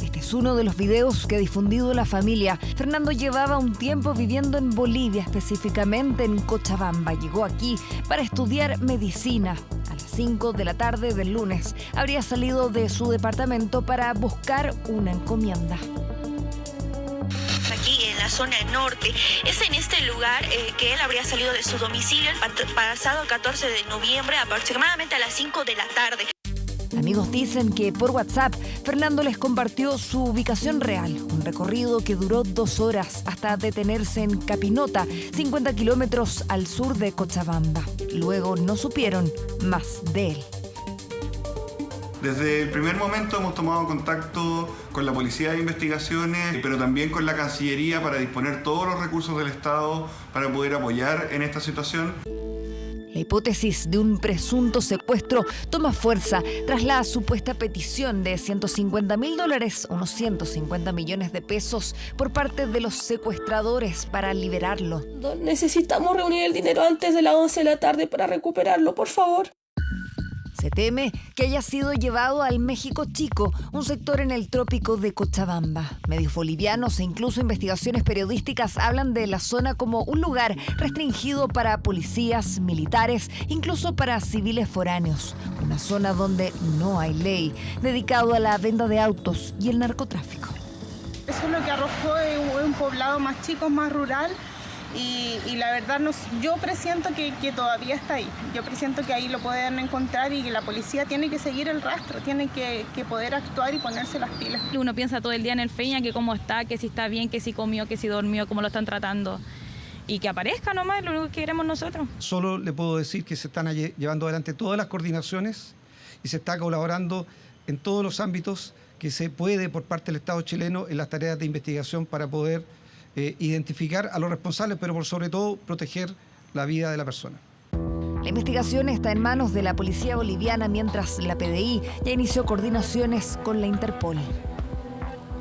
Este es uno de los videos que ha difundido la familia. Fernando llevaba un tiempo viviendo en Bolivia, específicamente en Cochabamba. Llegó aquí para estudiar medicina. A las 5 de la tarde del lunes habría salido de su departamento para buscar una encomienda. Aquí en la zona norte, es en este lugar que él habría salido de su domicilio el pasado 14 de noviembre aproximadamente a las 5 de la tarde. Amigos dicen que por WhatsApp Fernando les compartió su ubicación real, un recorrido que duró 2 horas hasta detenerse en Capinota, 50 kilómetros al sur de Cochabamba. Luego no supieron más de él. Desde el primer momento hemos tomado contacto con la Policía de Investigaciones, pero también con la Cancillería para disponer todos los recursos del Estado para poder apoyar en esta situación. La hipótesis de un presunto secuestro toma fuerza tras la supuesta petición de $150.000, unos 150 millones de pesos, por parte de los secuestradores para liberarlo. Necesitamos reunir el dinero antes de las 11 de la tarde para recuperarlo, por favor. Se teme que haya sido llevado al México Chico, un sector en el trópico de Cochabamba. Medios bolivianos e incluso investigaciones periodísticas hablan de la zona como un lugar restringido para policías, militares, incluso para civiles foráneos. Una zona donde no hay ley, dedicado a la venta de autos y el narcotráfico. Eso es lo que arrojó un poblado más chico, más rural. Y la verdad yo presiento que todavía está ahí. Yo presiento que ahí lo pueden encontrar y que la policía tiene que seguir el rastro, tiene que poder actuar y ponerse las pilas. Uno piensa todo el día en el Feña, que cómo está, que si está bien, que si comió, que si durmió, cómo lo están tratando. Y que aparezca nomás, lo único que queremos nosotros. Solo le puedo decir que se están llevando adelante todas las coordinaciones y se está colaborando en todos los ámbitos que se puede por parte del Estado chileno en las tareas de investigación para poder identificar a los responsables, pero por sobre todo proteger la vida de la persona. La investigación está en manos de la policía boliviana, mientras la PDI ya inició coordinaciones con la Interpol.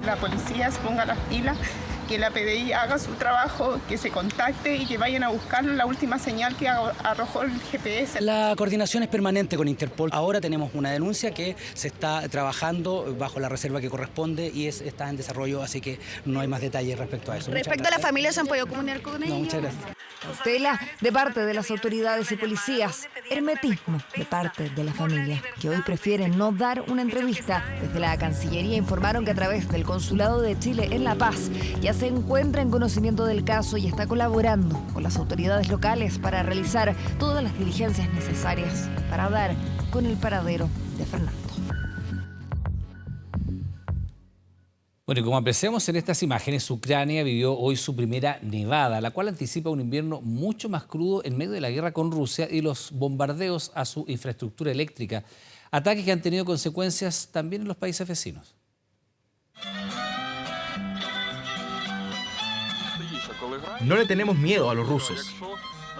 La policía se ponga las pilas, que la PDI haga su trabajo, que se contacte y que vayan a buscar la última señal que arrojó el GPS. La coordinación es permanente con Interpol. Ahora tenemos una denuncia que se está trabajando bajo la reserva que corresponde y está en desarrollo, así que no hay más detalles respecto a eso. Respecto a la familia, ¿se han podido comunicar con ellos? No, muchas gracias. Cautela de parte de las autoridades y policías, hermetismo de parte de la familia, que hoy prefieren no dar una entrevista. Desde la Cancillería informaron que a través del Consulado de Chile en La Paz ya se encuentra en conocimiento del caso y está colaborando con las autoridades locales para realizar todas las diligencias necesarias para dar con el paradero de Fernando. Bueno, y como apreciamos en estas imágenes, Ucrania vivió hoy su primera nevada, la cual anticipa un invierno mucho más crudo en medio de la guerra con Rusia y los bombardeos a su infraestructura eléctrica. Ataques que han tenido consecuencias también en los países vecinos. No le tenemos miedo a los rusos.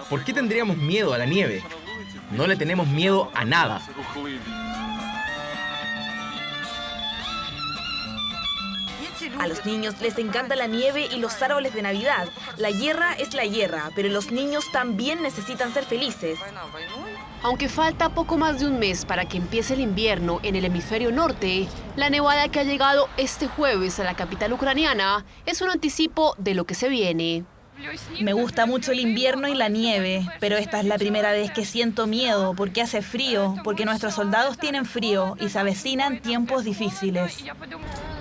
¿Por qué tendríamos miedo a la nieve? No le tenemos miedo a nada. A los niños les encanta la nieve y los árboles de Navidad. La guerra es la guerra, pero los niños también necesitan ser felices. Aunque falta poco más de un mes para que empiece el invierno en el hemisferio norte, la nevada que ha llegado este jueves a la capital ucraniana es un anticipo de lo que se viene. Me gusta mucho el invierno y la nieve, pero esta es la primera vez que siento miedo porque hace frío, porque nuestros soldados tienen frío y se avecinan tiempos difíciles.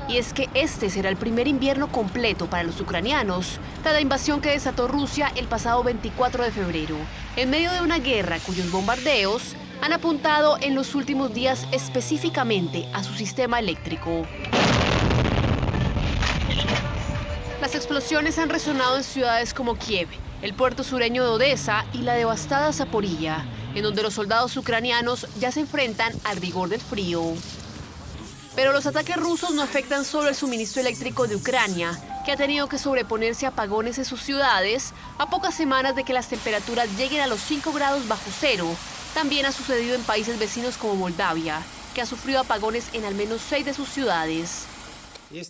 Y es que este será el primer invierno completo para los ucranianos, tras la invasión que desató Rusia el pasado 24 de febrero, en medio de una guerra cuyos bombardeos han apuntado en los últimos días específicamente a su sistema eléctrico. Las explosiones han resonado en ciudades como Kiev, el puerto sureño de Odessa y la devastada Zaporilla, en donde los soldados ucranianos ya se enfrentan al rigor del frío. Pero los ataques rusos no afectan solo el suministro eléctrico de Ucrania, que ha tenido que sobreponerse a apagones en sus ciudades a pocas semanas de que las temperaturas lleguen a los 5 grados bajo cero. También ha sucedido en países vecinos como Moldavia, que ha sufrido apagones en al menos 6 de sus ciudades.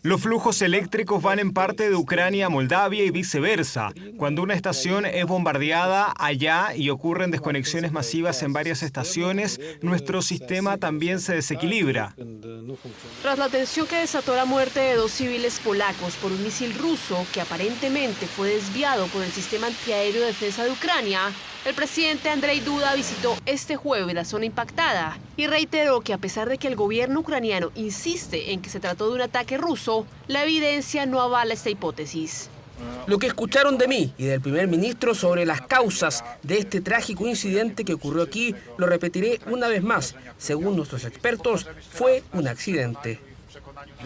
Los flujos eléctricos van en parte de Ucrania a Moldavia y viceversa. Cuando una estación es bombardeada allá y ocurren desconexiones masivas en varias estaciones, nuestro sistema también se desequilibra. Tras la tensión que desató la muerte de 2 civiles polacos por un misil ruso que aparentemente fue desviado por el sistema antiaéreo de defensa de Ucrania, el presidente Andrzej Duda visitó este jueves la zona impactada y reiteró que a pesar de que el gobierno ucraniano insiste en que se trató de un ataque ruso, la evidencia no avala esta hipótesis. Lo que escucharon de mí y del primer ministro sobre las causas de este trágico incidente que ocurrió aquí, lo repetiré una vez más. Según nuestros expertos, fue un accidente.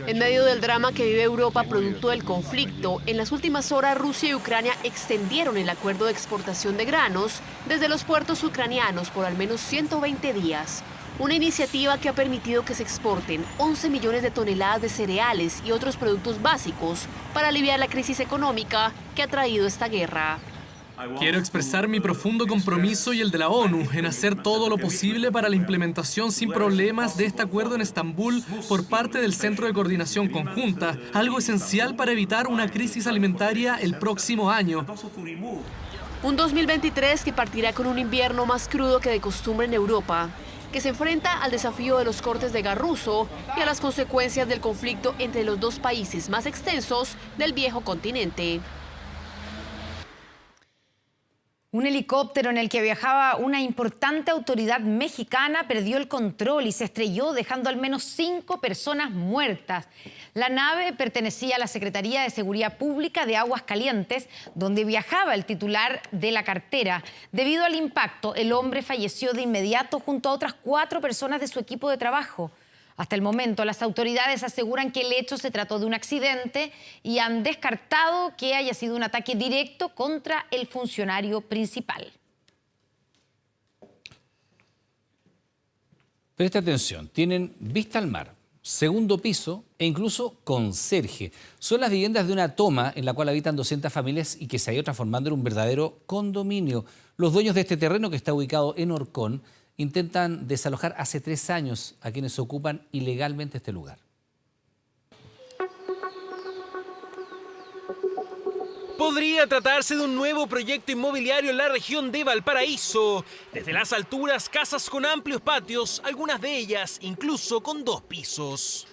En medio del drama que vive Europa producto del conflicto, en las últimas horas Rusia y Ucrania extendieron el acuerdo de exportación de granos desde los puertos ucranianos por al menos 120 días. Una iniciativa que ha permitido que se exporten 11 millones de toneladas de cereales y otros productos básicos para aliviar la crisis económica que ha traído esta guerra. Quiero expresar mi profundo compromiso y el de la ONU en hacer todo lo posible para la implementación sin problemas de este acuerdo en Estambul por parte del Centro de Coordinación Conjunta, algo esencial para evitar una crisis alimentaria el próximo año. Un 2023 que partirá con un invierno más crudo que de costumbre en Europa, que se enfrenta al desafío de los cortes de gas ruso y a las consecuencias del conflicto entre los dos países más extensos del viejo continente. Un helicóptero en el que viajaba una importante autoridad mexicana perdió el control y se estrelló, dejando al menos 5 personas muertas. La nave pertenecía a la Secretaría de Seguridad Pública de Aguascalientes, donde viajaba el titular de la cartera. Debido al impacto, el hombre falleció de inmediato junto a otras 4 personas de su equipo de trabajo. Hasta el momento, las autoridades aseguran que el hecho se trató de un accidente y han descartado que haya sido un ataque directo contra el funcionario principal. Presta atención, tienen vista al mar, segundo piso e incluso conserje. Son las viviendas de una toma en la cual habitan 200 familias y que se ha ido transformando en un verdadero condominio. Los dueños de este terreno, que está ubicado en Orcón, intentan desalojar hace 3 años a quienes ocupan ilegalmente este lugar. Podría tratarse de un nuevo proyecto inmobiliario en la región de Valparaíso. Desde las alturas, casas con amplios patios, algunas de ellas incluso con 2 pisos.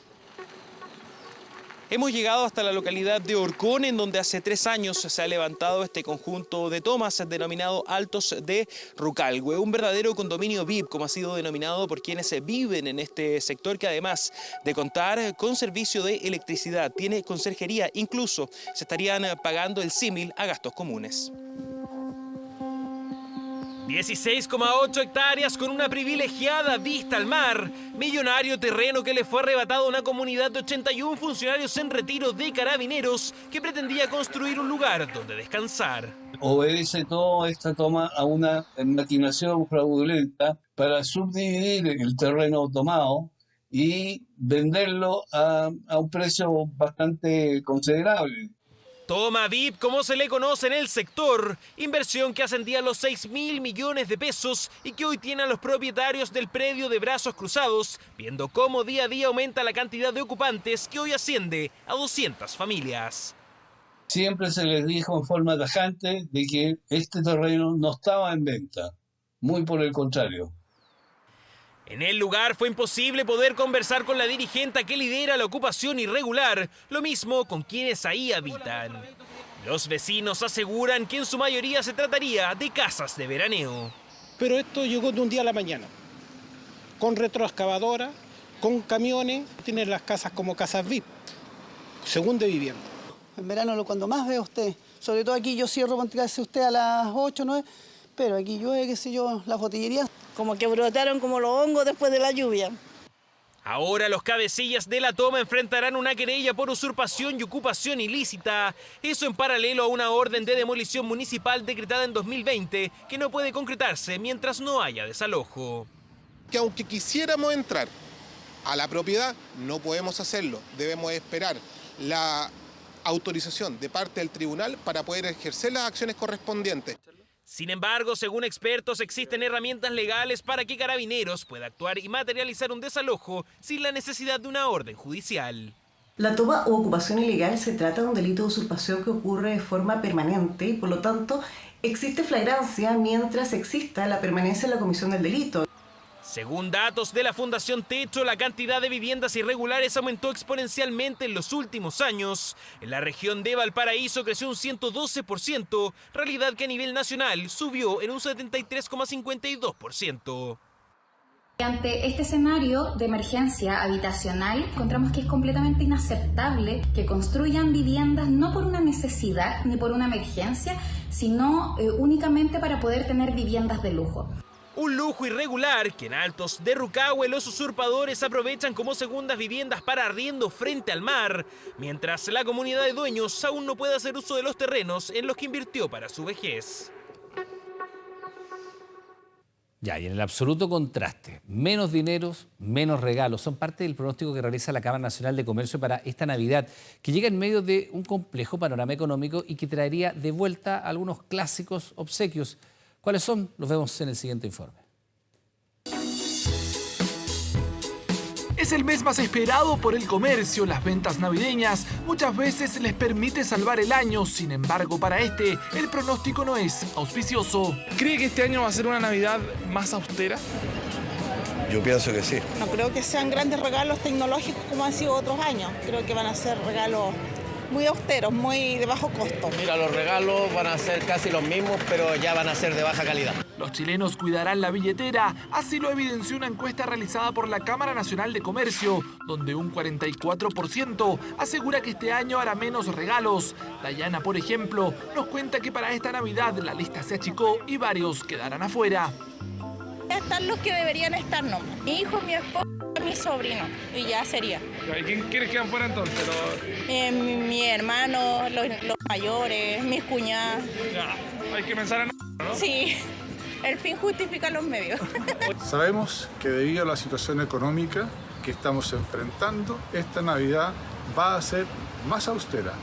Hemos llegado hasta la localidad de Orcón, en donde hace 3 años se ha levantado este conjunto de tomas denominado Altos de Rucalhue, un verdadero condominio VIP, como ha sido denominado por quienes viven en este sector, que además de contar con servicio de electricidad, tiene conserjería, incluso se estarían pagando el símil a gastos comunes. 16,8 hectáreas con una privilegiada vista al mar. Millonario terreno que le fue arrebatado a una comunidad de 81 funcionarios en retiro de Carabineros que pretendía construir un lugar donde descansar. Obedece toda esta toma a una maquinación fraudulenta para subdividir el terreno tomado y venderlo a un precio bastante considerable. Toma VIP, como se le conoce en el sector, inversión que ascendía a los 6.000 millones de pesos y que hoy tiene a los propietarios del predio de brazos cruzados, viendo cómo día a día aumenta la cantidad de ocupantes, que hoy asciende a 200 familias. Siempre se les dijo en forma tajante de que este terreno no estaba en venta, muy por el contrario. En el lugar fue imposible poder conversar con la dirigente que lidera la ocupación irregular, lo mismo con quienes ahí habitan. Los vecinos aseguran que en su mayoría se trataría de casas de veraneo. Pero esto llegó de un día a la mañana, con retroexcavadora, con camiones, tienen las casas como casas VIP, según de vivienda. En verano cuando más ve usted, sobre todo aquí yo cierro, ponte usted a las 8, 9, pero aquí llueve, qué sé yo, las botillerías. Como que brotaron como los hongos después de la lluvia. Ahora los cabecillas de la toma enfrentarán una querella por usurpación y ocupación ilícita. Eso en paralelo a una orden de demolición municipal decretada en 2020 que no puede concretarse mientras no haya desalojo. Que aunque quisiéramos entrar a la propiedad, no podemos hacerlo. Debemos esperar la autorización de parte del tribunal para poder ejercer las acciones correspondientes. Sin embargo, según expertos, existen herramientas legales para que Carabineros pueda actuar y materializar un desalojo sin la necesidad de una orden judicial. La toma o ocupación ilegal se trata de un delito de usurpación que ocurre de forma permanente y por lo tanto existe flagrancia mientras exista la permanencia en la comisión del delito. Según datos de la Fundación Techo, la cantidad de viviendas irregulares aumentó exponencialmente en los últimos años. En la región de Valparaíso creció un 112%, realidad que a nivel nacional subió en un 73,52%. Ante este escenario de emergencia habitacional, encontramos que es completamente inaceptable que construyan viviendas no por una necesidad ni por una emergencia, sino únicamente para poder tener viviendas de lujo. Un lujo irregular que en Altos de Rucahue los usurpadores aprovechan como segundas viviendas para arriendo frente al mar, mientras la comunidad de dueños aún no puede hacer uso de los terrenos en los que invirtió para su vejez. Ya, y en el absoluto contraste, menos dineros, menos regalos, son parte del pronóstico que realiza la Cámara Nacional de Comercio para esta Navidad, que llega en medio de un complejo panorama económico y que traería de vuelta algunos clásicos obsequios. ¿Cuáles son? Los vemos en el siguiente informe. Es el mes más esperado por el comercio. Las ventas navideñas muchas veces les permite salvar el año. Sin embargo, para este, el pronóstico no es auspicioso. ¿Cree que este año va a ser una Navidad más austera? Yo pienso que sí. No creo que sean grandes regalos tecnológicos como han sido otros años. Creo que van a ser regalos muy austeros, muy de bajo costo. Mira, los regalos van a ser casi los mismos, pero ya van a ser de baja calidad. Los chilenos cuidarán la billetera, así lo evidenció una encuesta realizada por la Cámara Nacional de Comercio, donde un 44% asegura que este año hará menos regalos. Dayana, por ejemplo, nos cuenta que para esta Navidad la lista se achicó y varios quedarán afuera. Están los que deberían estar, no. Mi hijo, mi esposo, mi sobrino, y ya sería. ¿Y quiénes quedan fuera entonces? Mi hermano, los mayores, mis cuñadas. Ya, hay que pensar en ¿no? Sí, el fin justifica los medios. Sabemos que debido a la situación económica que estamos enfrentando, esta Navidad va a ser más austera.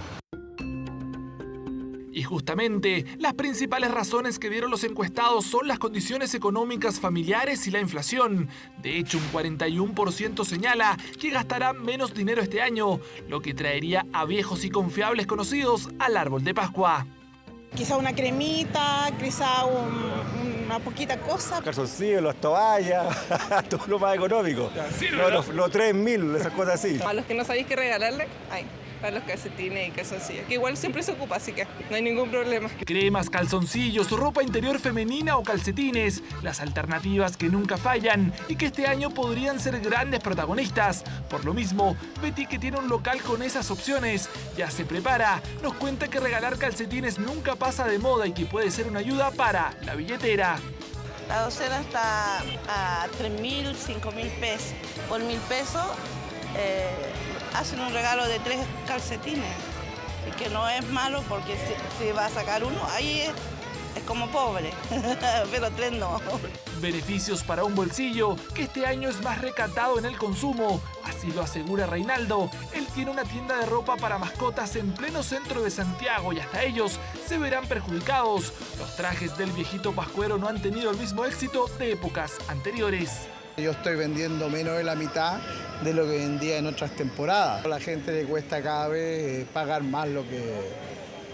Y justamente, las principales razones que dieron los encuestados son las condiciones económicas familiares y la inflación. De hecho, un 41% señala que gastarán menos dinero este año, lo que traería a viejos y confiables conocidos al árbol de Pascua. Quizá una cremita, quizá una poquita cosa. Calzoncillos, las toallas, todo lo más económico. Sí, no, los 3.000, esas cosas así. A los que no sabéis qué regalarle, para los calcetines y calzoncillos, que igual siempre se ocupa, así que no hay ningún problema. Cremas, calzoncillos, ropa interior femenina o calcetines, las alternativas que nunca fallan y que este año podrían ser grandes protagonistas. Por lo mismo, Betty, que tiene un local con esas opciones, ya se prepara. Nos cuenta que regalar calcetines nunca pasa de moda y que puede ser una ayuda para la billetera. La docena está a 3.000, 5.000 pesos. Por 1.000 pesos hacen un regalo de 3 calcetines, y que no es malo porque si va a sacar uno, ahí es como pobre, pero 3 no. Beneficios para un bolsillo que este año es más recatado en el consumo, así lo asegura Reinaldo. Él tiene una tienda de ropa para mascotas en pleno centro de Santiago y hasta ellos se verán perjudicados. Los trajes del viejito pascuero no han tenido el mismo éxito de épocas anteriores. Yo estoy vendiendo menos de la mitad de lo que vendía en otras temporadas. A la gente le cuesta cada vez pagar más lo que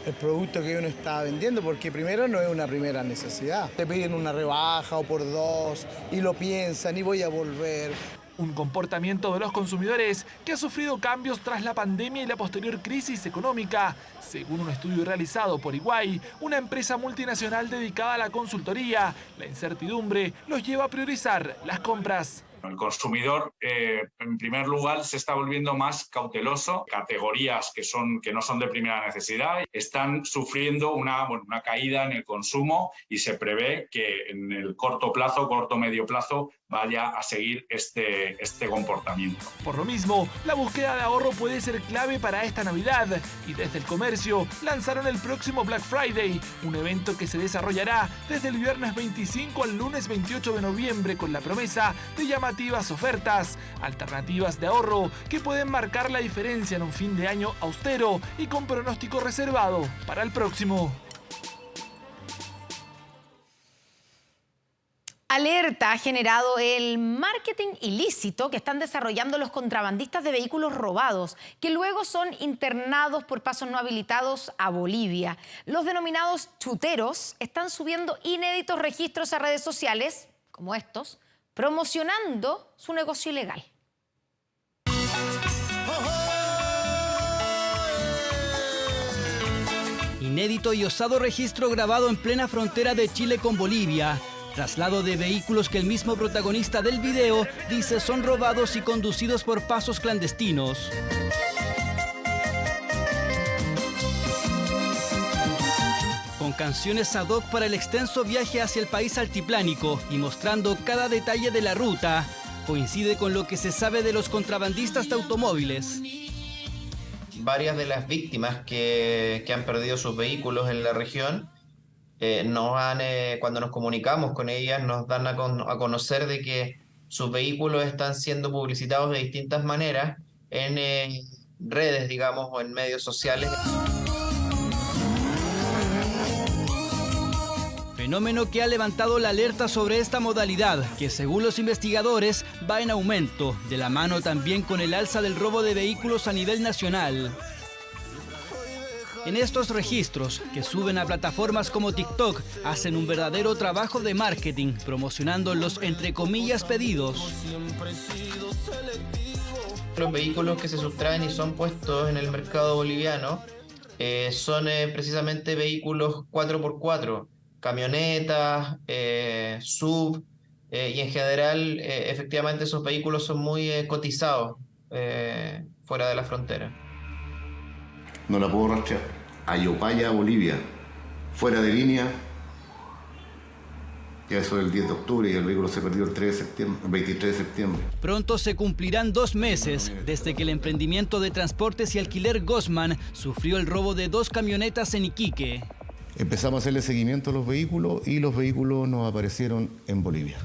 el producto que uno está vendiendo, porque primero no es una primera necesidad. Te piden una rebaja o por 2 y lo piensan y voy a volver. Un comportamiento de los consumidores que ha sufrido cambios tras la pandemia y la posterior crisis económica. Según un estudio realizado por Iguay, una empresa multinacional dedicada a la consultoría, la incertidumbre los lleva a priorizar las compras. El consumidor, en primer lugar, se está volviendo más cauteloso. Categorías que no son de primera necesidad están sufriendo una caída en el consumo y se prevé que en el corto medio plazo, vaya a seguir este comportamiento. Por lo mismo, la búsqueda de ahorro puede ser clave para esta Navidad y desde el comercio lanzaron el próximo Black Friday, un evento que se desarrollará desde el viernes 25 al lunes 28 de noviembre con la promesa de llamativas ofertas, alternativas de ahorro que pueden marcar la diferencia en un fin de año austero y con pronóstico reservado para el próximo. Alerta ha generado el marketing ilícito que están desarrollando los contrabandistas de vehículos robados, que luego son internados por pasos no habilitados a Bolivia. Los denominados chuteros están subiendo inéditos registros a redes sociales, como estos, promocionando su negocio ilegal. Inédito y osado registro grabado en plena frontera de Chile con Bolivia. Traslado de vehículos que el mismo protagonista del video dice son robados y conducidos por pasos clandestinos. Con canciones ad hoc para el extenso viaje hacia el país altiplánico y mostrando cada detalle de la ruta, coincide con lo que se sabe de los contrabandistas de automóviles. Varias de las víctimas que han perdido sus vehículos en la región cuando nos comunicamos con ellas, nos dan a conocer de que sus vehículos están siendo publicitados de distintas maneras en redes, digamos, o en medios sociales. Fenómeno que ha levantado la alerta sobre esta modalidad, que según los investigadores va en aumento, de la mano también con el alza del robo de vehículos a nivel nacional. En estos registros, que suben a plataformas como TikTok, hacen un verdadero trabajo de marketing, promocionando los, entre comillas, pedidos. Los vehículos que se sustraen y son puestos en el mercado boliviano son precisamente vehículos 4x4, camionetas, sub, y en general, efectivamente, esos vehículos son muy cotizados fuera de la frontera. No la puedo rastrear. A Yopaya, Bolivia, fuera de línea, ya eso del 10 de octubre y el vehículo se perdió el 23 de septiembre. Pronto se cumplirán 2 meses desde que el emprendimiento de transportes y alquiler Gosman sufrió el robo de 2 camionetas en Iquique. Empezamos a hacerle seguimiento a los vehículos y los vehículos nos aparecieron en Bolivia.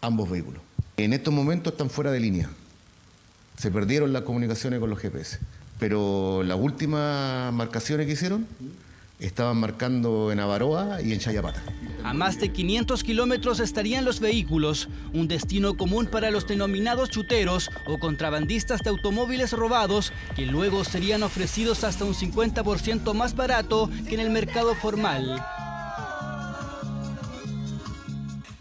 Ambos vehículos. En estos momentos están fuera de línea. Se perdieron las comunicaciones con los GPS. Pero las últimas marcaciones que hicieron estaban marcando en Avaroa y en Chayapata. A más de 500 kilómetros estarían los vehículos, un destino común para los denominados chuteros o contrabandistas de automóviles robados que luego serían ofrecidos hasta un 50% más barato que en el mercado formal.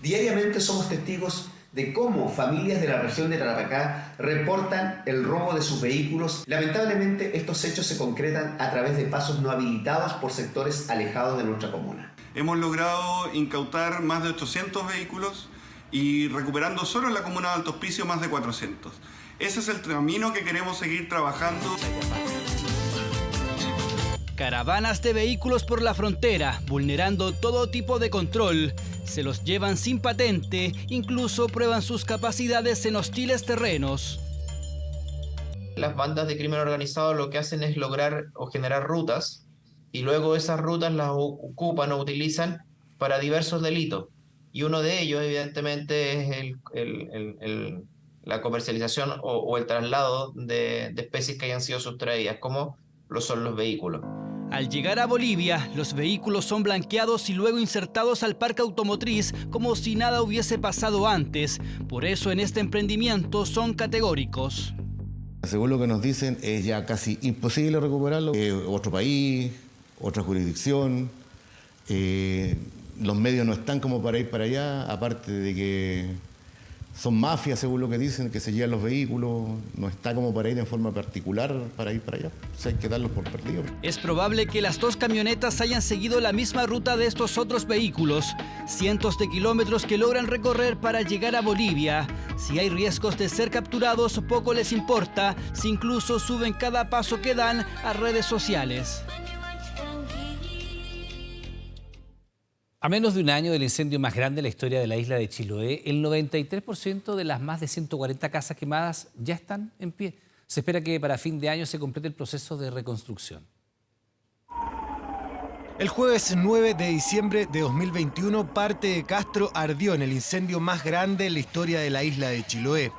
Diariamente somos testigos de cómo familias de la región de Tarapacá reportan el robo de sus vehículos. Lamentablemente, estos hechos se concretan a través de pasos no habilitados por sectores alejados de nuestra comuna. Hemos logrado incautar más de 800 vehículos y recuperando solo en la comuna de Alto Hospicio más de 400. Ese es el camino que queremos seguir trabajando. Caravanas de vehículos por la frontera, vulnerando todo tipo de control. Se los llevan sin patente, incluso prueban sus capacidades en hostiles terrenos. Las bandas de crimen organizado lo que hacen es lograr o generar rutas y luego esas rutas las ocupan o utilizan para diversos delitos. Y uno de ellos, evidentemente, es la comercialización o el traslado de especies que hayan sido sustraídas, como lo son los vehículos. Al llegar a Bolivia, los vehículos son blanqueados y luego insertados al parque automotriz como si nada hubiese pasado antes. Por eso en este emprendimiento son categóricos. Según lo que nos dicen, es ya casi imposible recuperarlo. Otro país, otra jurisdicción, los medios no están como para ir para allá, aparte de que son mafias, según lo que dicen, que se llevan los vehículos, no está como para ir en forma particular para ir para allá. O sea, hay que darlos por perdidos. Es probable que las 2 camionetas hayan seguido la misma ruta de estos otros vehículos. Cientos de kilómetros que logran recorrer para llegar a Bolivia. Si hay riesgos de ser capturados, poco les importa, si incluso suben cada paso que dan a redes sociales. A menos de un año del incendio más grande de la historia de la isla de Chiloé, el 93% de las más de 140 casas quemadas ya están en pie. Se espera que para fin de año se complete el proceso de reconstrucción. El jueves 9 de diciembre de 2021, parte de Castro ardió en el incendio más grande en la historia de la isla de Chiloé.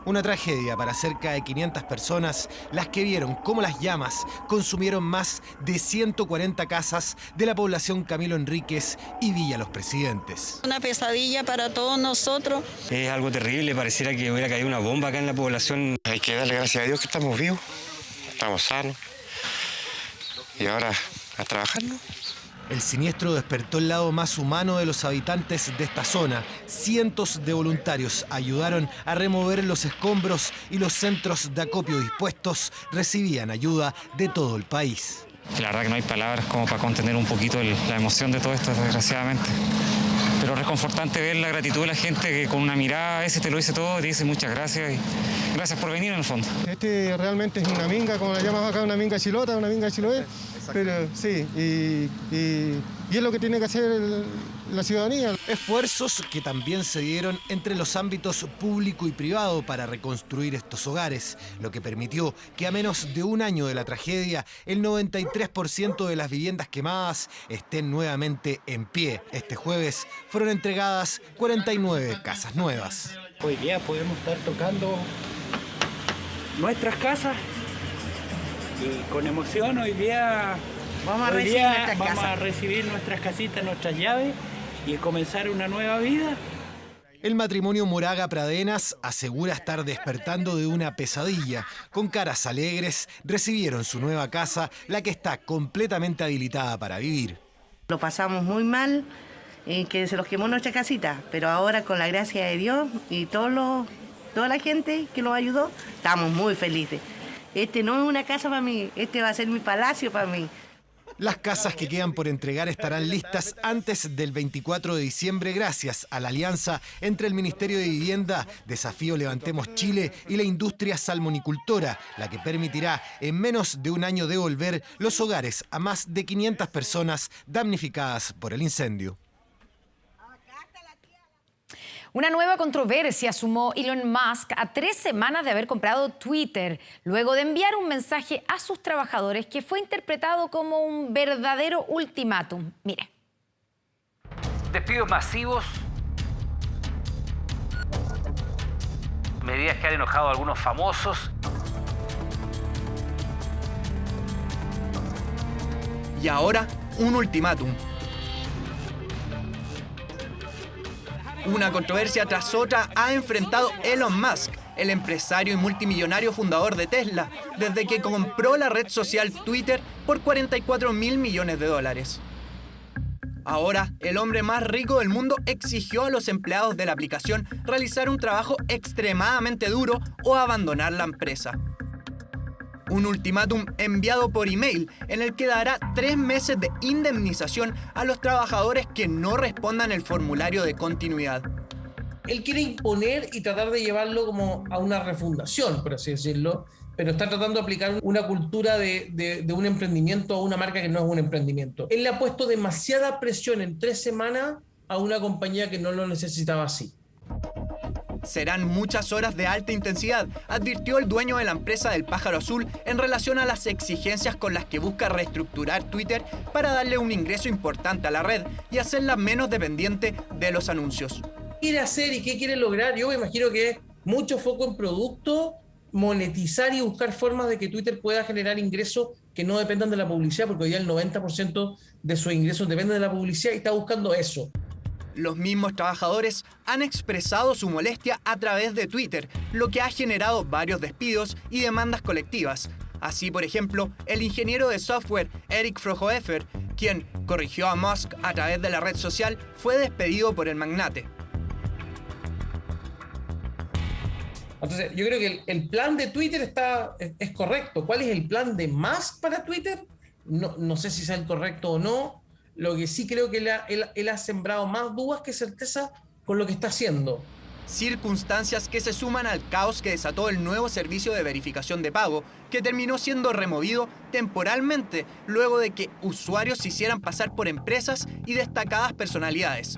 Una tragedia para cerca de 500 personas, las que vieron cómo las llamas consumieron más de 140 casas de la población Camilo Enríquez y Villa Los Presidentes. Una pesadilla para todos nosotros. Es algo terrible, pareciera que hubiera caído una bomba acá en la población. Hay que darle gracias a Dios que estamos vivos, estamos sanos y ahora a trabajar, ¿no? El siniestro despertó el lado más humano de los habitantes de esta zona. Cientos de voluntarios ayudaron a remover los escombros y los centros de acopio dispuestos recibían ayuda de todo el país. La verdad que no hay palabras como para contener un poquito la emoción de todo esto, desgraciadamente. Pero es reconfortante ver la gratitud de la gente que con una mirada a veces te lo dice todo, te dice muchas gracias y gracias por venir en el fondo. Este realmente es una minga, como la llamamos acá, una minga chilota, una minga chiloé. Pero sí, y es lo que tiene que hacer la ciudadanía. Esfuerzos que también se dieron entre los ámbitos público y privado para reconstruir estos hogares, lo que permitió que a menos de un año de la tragedia, el 93% de las viviendas quemadas estén nuevamente en pie. Este jueves fueron entregadas 49 casas nuevas. Hoy día podemos estar tocando nuestras casas. Y con emoción hoy día vamos a recibir nuestras casitas, nuestras llaves y comenzar una nueva vida. El matrimonio Moraga Pradenas asegura estar despertando de una pesadilla. Con caras alegres recibieron su nueva casa, la que está completamente habilitada para vivir. Lo pasamos muy mal, que se nos quemó nuestra casita, pero ahora con la gracia de Dios y toda la gente que nos ayudó, estamos muy felices. Este no es una casa para mí, este va a ser mi palacio para mí. Las casas que quedan por entregar estarán listas antes del 24 de diciembre gracias a la alianza entre el Ministerio de Vivienda, Desafío Levantemos Chile y la industria salmonicultora, la que permitirá en menos de un año devolver los hogares a más de 500 personas damnificadas por el incendio. Una nueva controversia sumó Elon Musk a 3 semanas de haber comprado Twitter, luego de enviar un mensaje a sus trabajadores que fue interpretado como un verdadero ultimátum. Mire. Despidos masivos, medidas que han enojado a algunos famosos. Y ahora, un ultimátum. Una controversia tras otra ha enfrentado Elon Musk, el empresario y multimillonario fundador de Tesla, desde que compró la red social Twitter por $44.000 millones. Ahora, el hombre más rico del mundo exigió a los empleados de la aplicación realizar un trabajo extremadamente duro o abandonar la empresa. Un ultimátum enviado por email en el que dará 3 meses de indemnización a los trabajadores que no respondan el formulario de continuidad. Él quiere imponer y tratar de llevarlo como a una refundación, por así decirlo, pero está tratando de aplicar una cultura de un emprendimiento a una marca que no es un emprendimiento. Él le ha puesto demasiada presión en 3 semanas a una compañía que no lo necesitaba así. Serán muchas horas de alta intensidad, advirtió el dueño de la empresa del pájaro azul en relación a las exigencias con las que busca reestructurar Twitter para darle un ingreso importante a la red y hacerla menos dependiente de los anuncios. ¿Qué quiere hacer y qué quiere lograr? Yo me imagino que es mucho foco en producto, monetizar y buscar formas de que Twitter pueda generar ingresos que no dependan de la publicidad, porque hoy día el 90% de sus ingresos depende de la publicidad y está buscando eso. Los mismos trabajadores han expresado su molestia a través de Twitter, lo que ha generado varios despidos y demandas colectivas. Así, por ejemplo, el ingeniero de software Eric Frohoefer, quien corrigió a Musk a través de la red social, fue despedido por el magnate. Entonces, yo creo que el plan de Twitter es correcto. ¿Cuál es el plan de Musk para Twitter? No sé si sea el correcto o no. Lo que sí creo que él ha sembrado más dudas que certeza con lo que está haciendo. Circunstancias que se suman al caos que desató el nuevo servicio de verificación de pago, que terminó siendo removido temporalmente luego de que usuarios se hicieran pasar por empresas y destacadas personalidades.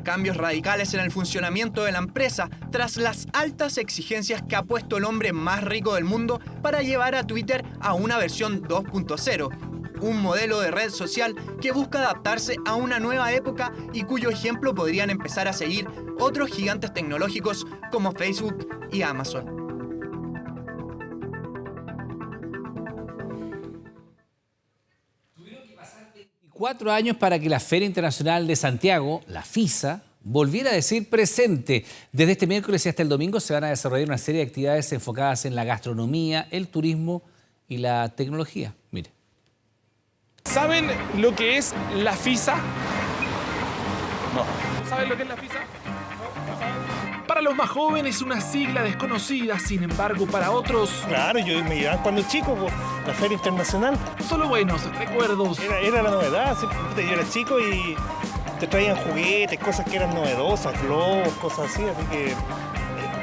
Cambios radicales en el funcionamiento de la empresa tras las altas exigencias que ha puesto el hombre más rico del mundo para llevar a Twitter a una versión 2.0. un modelo de red social que busca adaptarse a una nueva época y cuyo ejemplo podrían empezar a seguir otros gigantes tecnológicos como Facebook y Amazon. 4 años para que la Feria Internacional de Santiago, la FISA, volviera a decir presente. Desde este miércoles y hasta el domingo se van a desarrollar una serie de actividades enfocadas en la gastronomía, el turismo y la tecnología. Mire. ¿Saben lo que es la FISA? No. ¿Saben lo que es la FISA? Para los más jóvenes es una sigla desconocida, sin embargo para otros... Claro, yo me llevaba cuando chico, la Feria Internacional. Solo buenos recuerdos. Era la novedad, yo era chico y te traían juguetes, cosas que eran novedosas, globos, cosas así que...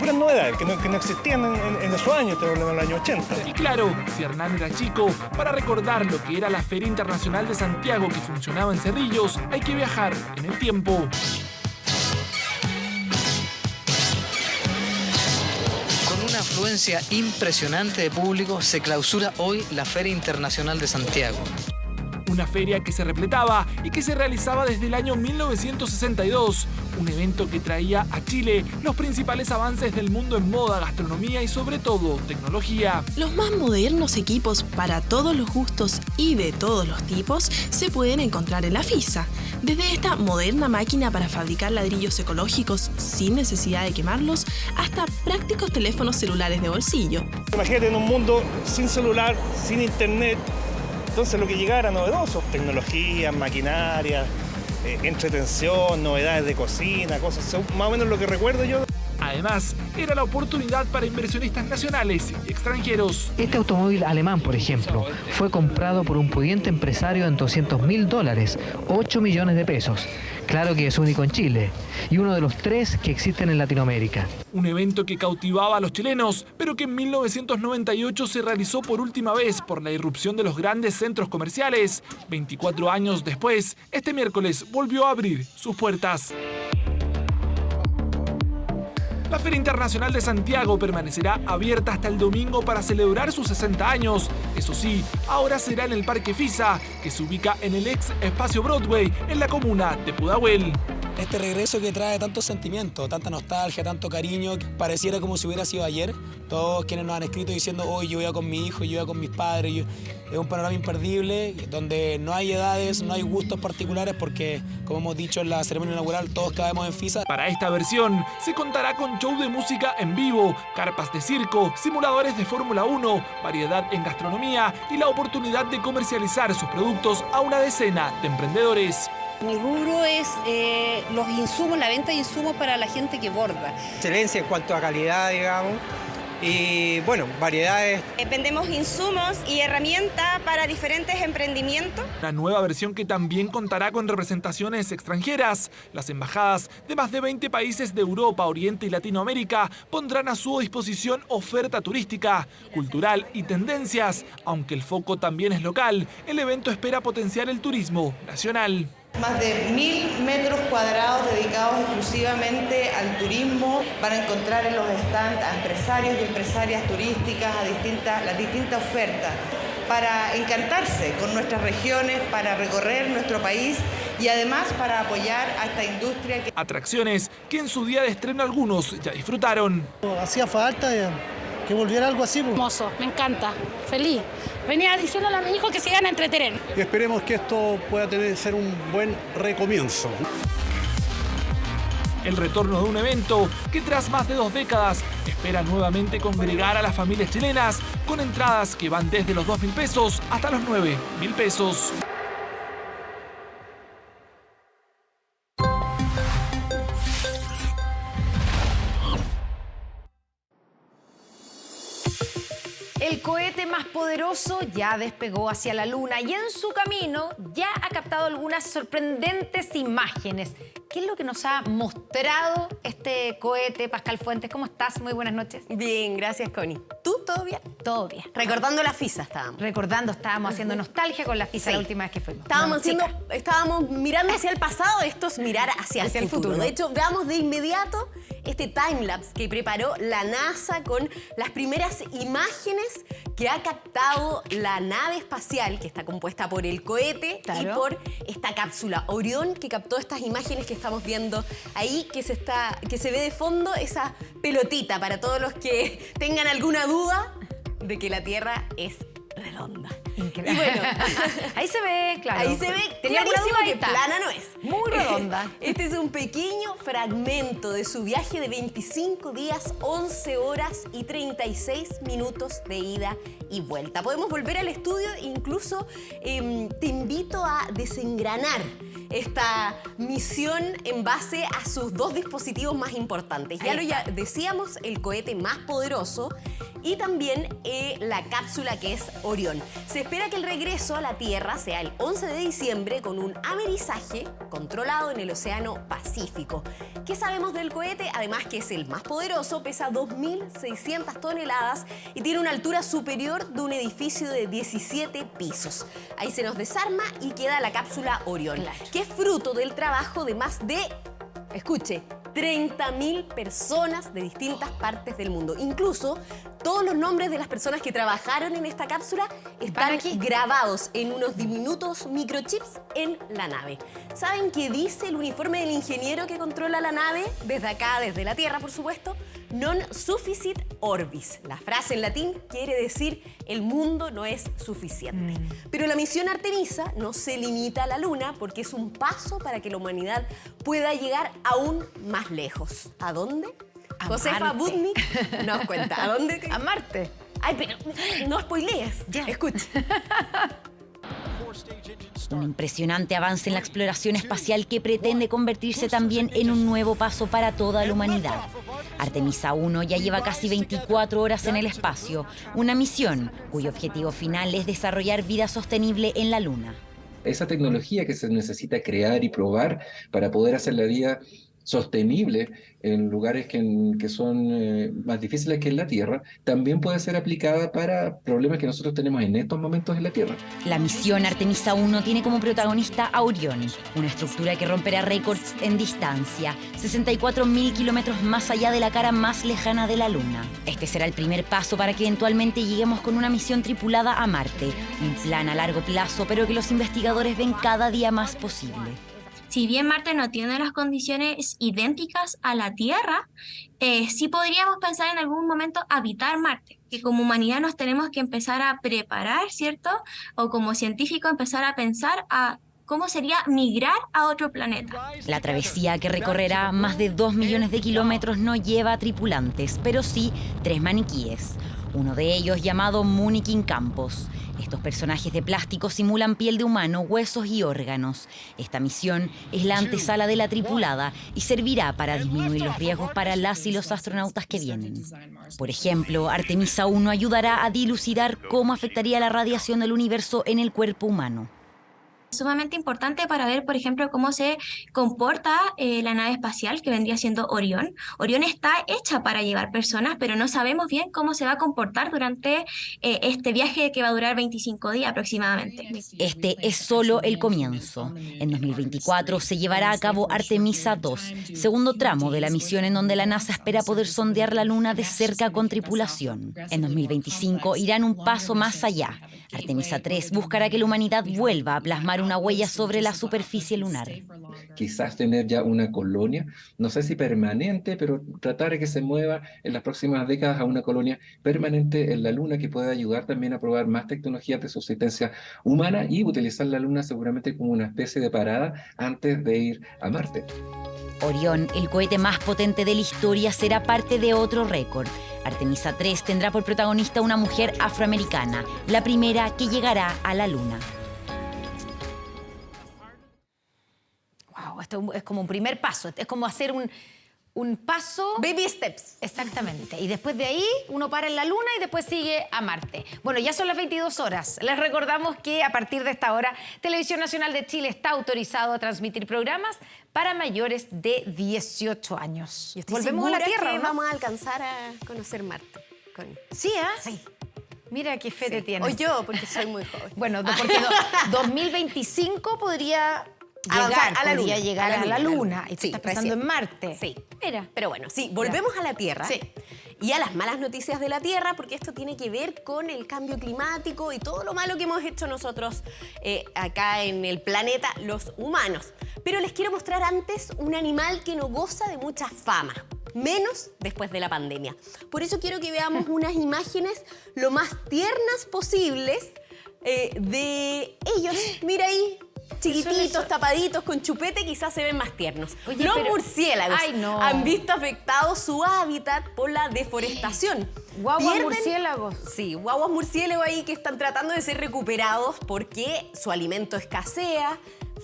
puras novedades que no existían en esos años, te hablando en los años 80. Y claro, si Hernán era chico, para recordar lo que era la Feria Internacional de Santiago que funcionaba en Cerrillos, hay que viajar en el tiempo. Una afluencia impresionante de público, se clausura hoy la Feria Internacional de Santiago. Una feria que se repletaba y que se realizaba desde el año 1962. Un evento que traía a Chile los principales avances del mundo en moda, gastronomía y sobre todo tecnología. Los más modernos equipos para todos los gustos y de todos los tipos se pueden encontrar en la FISA. Desde esta moderna máquina para fabricar ladrillos ecológicos sin necesidad de quemarlos, hasta prácticos teléfonos celulares de bolsillo. Imagínate en un mundo sin celular, sin internet, entonces lo que llegaba era novedoso. Tecnología, maquinaria, entretención, novedades de cocina, cosas, más o menos lo que recuerdo yo. Además, era la oportunidad para inversionistas nacionales y extranjeros. Este automóvil alemán, por ejemplo, fue comprado por un pudiente empresario en $200.000, 8 millones de pesos. Claro que es único en Chile y uno de los 3 que existen en Latinoamérica. Un evento que cautivaba a los chilenos, pero que en 1998 se realizó por última vez por la irrupción de los grandes centros comerciales. 24 años después, este miércoles volvió a abrir sus puertas. La Feria Internacional de Santiago permanecerá abierta hasta el domingo para celebrar sus 60 años. Eso sí, ahora será en el Parque FISA, que se ubica en el ex Espacio Broadway, en la comuna de Pudahuel. Este regreso que trae tanto sentimiento, tanta nostalgia, tanto cariño, pareciera como si hubiera sido ayer. Todos quienes nos han escrito diciendo, hoy yo iba con mi hijo, yo iba con mis padres. Es un panorama imperdible, donde no hay edades, no hay gustos particulares, porque, como hemos dicho en la ceremonia inaugural, todos cabemos en FISA. Para esta versión, se contará con show de música en vivo, carpas de circo, simuladores de Fórmula 1, variedad en gastronomía y la oportunidad de comercializar sus productos a una decena de emprendedores. Mi rubro es los insumos, la venta de insumos para la gente que borda. Excelencia en cuanto a calidad, digamos, y bueno, variedades. Vendemos insumos y herramientas para diferentes emprendimientos. Una nueva versión que también contará con representaciones extranjeras. Las embajadas de más de 20 países de Europa, Oriente y Latinoamérica pondrán a su disposición oferta turística, cultural y tendencias. Aunque el foco también es local, el evento espera potenciar el turismo nacional. Más de 1.000 metros cuadrados dedicados exclusivamente al turismo. Van a encontrar en los stands a empresarios y empresarias turísticas, a las distintas ofertas, para encantarse con nuestras regiones, para recorrer nuestro país y además para apoyar a esta industria. Atracciones que en su día de estreno algunos ya disfrutaron. Hacía falta que volviera algo así. Hermoso, me encanta, feliz. Venía diciéndole a mi hijo que se iban a entretener. Y esperemos que esto pueda ser un buen recomienzo. El retorno de un evento que tras más de 2 décadas espera nuevamente congregar a las familias chilenas con entradas que van desde los 2.000 pesos hasta los 9.000 pesos. El cohete más poderoso ya despegó hacia la Luna y en su camino ya ha captado algunas sorprendentes imágenes. ¿Qué es lo que nos ha mostrado este cohete, Pascal Fuentes? ¿Cómo estás? Muy buenas noches. Bien, gracias, Connie. ¿Tú? ¿Todo bien? Todo bien. Recordando la FISA estábamos. Estábamos haciendo nostalgia con la FISA la última vez que fuimos. Estábamos mirando hacia el pasado, esto es mirar hacia el futuro. De hecho, veamos de inmediato este timelapse que preparó la NASA con las primeras imágenes que ha captado la nave espacial que está compuesta por el cohete y por esta cápsula Orión, que captó estas imágenes que estamos viendo ahí, que se ve de fondo esa pelotita para todos los que tengan alguna duda de que la Tierra es redonda. Increíble. Y bueno, ahí se ve, claro. Ahí se ve Tenía clarísimo alguna duda, que ahí está. plana no es. Muy redonda. Este es un pequeño fragmento de su viaje de 25 días, 11 horas y 36 minutos de ida y vuelta. Podemos volver al estudio, incluso te invito a desengranar esta misión en base a sus dos dispositivos más importantes. Ya decíamos, el cohete más poderoso y también la cápsula que es Orión. Se espera que el regreso a la Tierra sea el 11 de diciembre con un amerizaje controlado en el Océano Pacífico. ¿Qué sabemos del cohete? Además que es el más poderoso, pesa 2.600 toneladas y tiene una altura superior de un edificio de 17 pisos. Ahí se nos desarma y queda la cápsula Orión, que es fruto del trabajo de más de, escuche, 30.000 personas de distintas partes del mundo. Incluso todos los nombres de las personas que trabajaron en esta cápsula están aquí grabados en unos diminutos microchips en la nave. ¿Saben qué dice el uniforme del ingeniero que controla la nave? Desde acá, desde la Tierra, por supuesto. Non sufficit orbis. La frase en latín quiere decir el mundo no es suficiente. Pero la misión Artemisa no se limita a la Luna porque es un paso para que la humanidad pueda llegar aún más lejos. ¿A dónde? Josefa Budnik nos cuenta. ¿A dónde? A Marte. Ay, pero no spoilees. Ya. Escucha. Un impresionante avance en la exploración espacial que pretende convertirse también en un nuevo paso para toda la humanidad. Artemisa 1 ya lleva casi 24 horas en el espacio, una misión cuyo objetivo final es desarrollar vida sostenible en la Luna. Esa tecnología que se necesita crear y probar para poder hacer la vida sostenible en lugares que son más difíciles que en la Tierra, también puede ser aplicada para problemas que nosotros tenemos en estos momentos en la Tierra. La misión Artemisa 1 tiene como protagonista a Orión, una estructura que romperá récords en distancia, 64.000 kilómetros más allá de la cara más lejana de la Luna. Este será el primer paso para que eventualmente lleguemos con una misión tripulada a Marte, un plan a largo plazo, pero que los investigadores ven cada día más posible. Si bien Marte no tiene las condiciones idénticas a la Tierra, sí podríamos pensar en algún momento habitar Marte, que como humanidad nos tenemos que empezar a preparar, ¿cierto? O como científicos empezar a pensar a cómo sería migrar a otro planeta. La travesía, que recorrerá más de 2 millones de kilómetros, no lleva tripulantes, pero sí 3 maniquíes. Uno de ellos llamado Munikin Campos. Estos personajes de plástico simulan piel de humano, huesos y órganos. Esta misión es la antesala de la tripulada y servirá para disminuir los riesgos para las y los astronautas que vienen. Por ejemplo, Artemisa 1 ayudará a dilucidar cómo afectaría la radiación del universo en el cuerpo humano. Sumamente importante para ver, por ejemplo, cómo se comporta la nave espacial que vendría siendo Orión. Orión está hecha para llevar personas, pero no sabemos bien cómo se va a comportar durante este viaje que va a durar 25 días aproximadamente. Este es solo el comienzo. En 2024 se llevará a cabo Artemisa 2, segundo tramo de la misión en donde la NASA espera poder sondear la Luna de cerca con tripulación. En 2025 irán un paso más allá. Artemisa 3 buscará que la humanidad vuelva a plasmar una huella sobre la superficie lunar. Quizás tener ya una colonia, no sé si permanente, pero tratar de que se mueva en las próximas décadas a una colonia permanente en la Luna que pueda ayudar también a probar más tecnologías de subsistencia humana y utilizar la Luna seguramente como una especie de parada antes de ir a Marte. Orión, el cohete más potente de la historia, será parte de otro récord. Artemisa 3 tendrá por protagonista una mujer afroamericana, la primera que llegará a la Luna. Wow, esto es como un primer paso, es como hacer un paso... Baby steps. Exactamente. Y después de ahí uno para en la Luna y después sigue a Marte. Bueno, ya son las 22 horas. Les recordamos que a partir de esta hora, Televisión Nacional de Chile está autorizado a transmitir programas para mayores de 18 años. Volvemos a la Tierra, que ¿no? vamos a alcanzar a conocer Marte. ¿Sí, ah? Sí. Mira qué fe te tienes. O yo, porque soy muy joven. Bueno, porque 2025 podría... Avanzar a la podría Luna. llegar a la Luna. Y tú Sí, estás pensando recién. en Marte. Sí. Mira. Pero bueno, sí, volvemos a la Tierra. Sí. y a las malas noticias de la Tierra, porque esto tiene que ver con el cambio climático y todo lo malo que hemos hecho nosotros acá en el planeta, los humanos. Pero les quiero mostrar antes un animal que no goza de mucha fama, menos después de la pandemia. Por eso quiero que veamos unas imágenes lo más tiernas posibles de ellos. Mira ahí, chiquititos, tapaditos, con chupete, quizás se ven más tiernos. Oye, los pero... murciélagos han visto afectado su hábitat por la deforestación. ¿Guaguas murciélagos? Sí, guaguas murciélagos ahí que están tratando de ser recuperados porque su alimento escasea,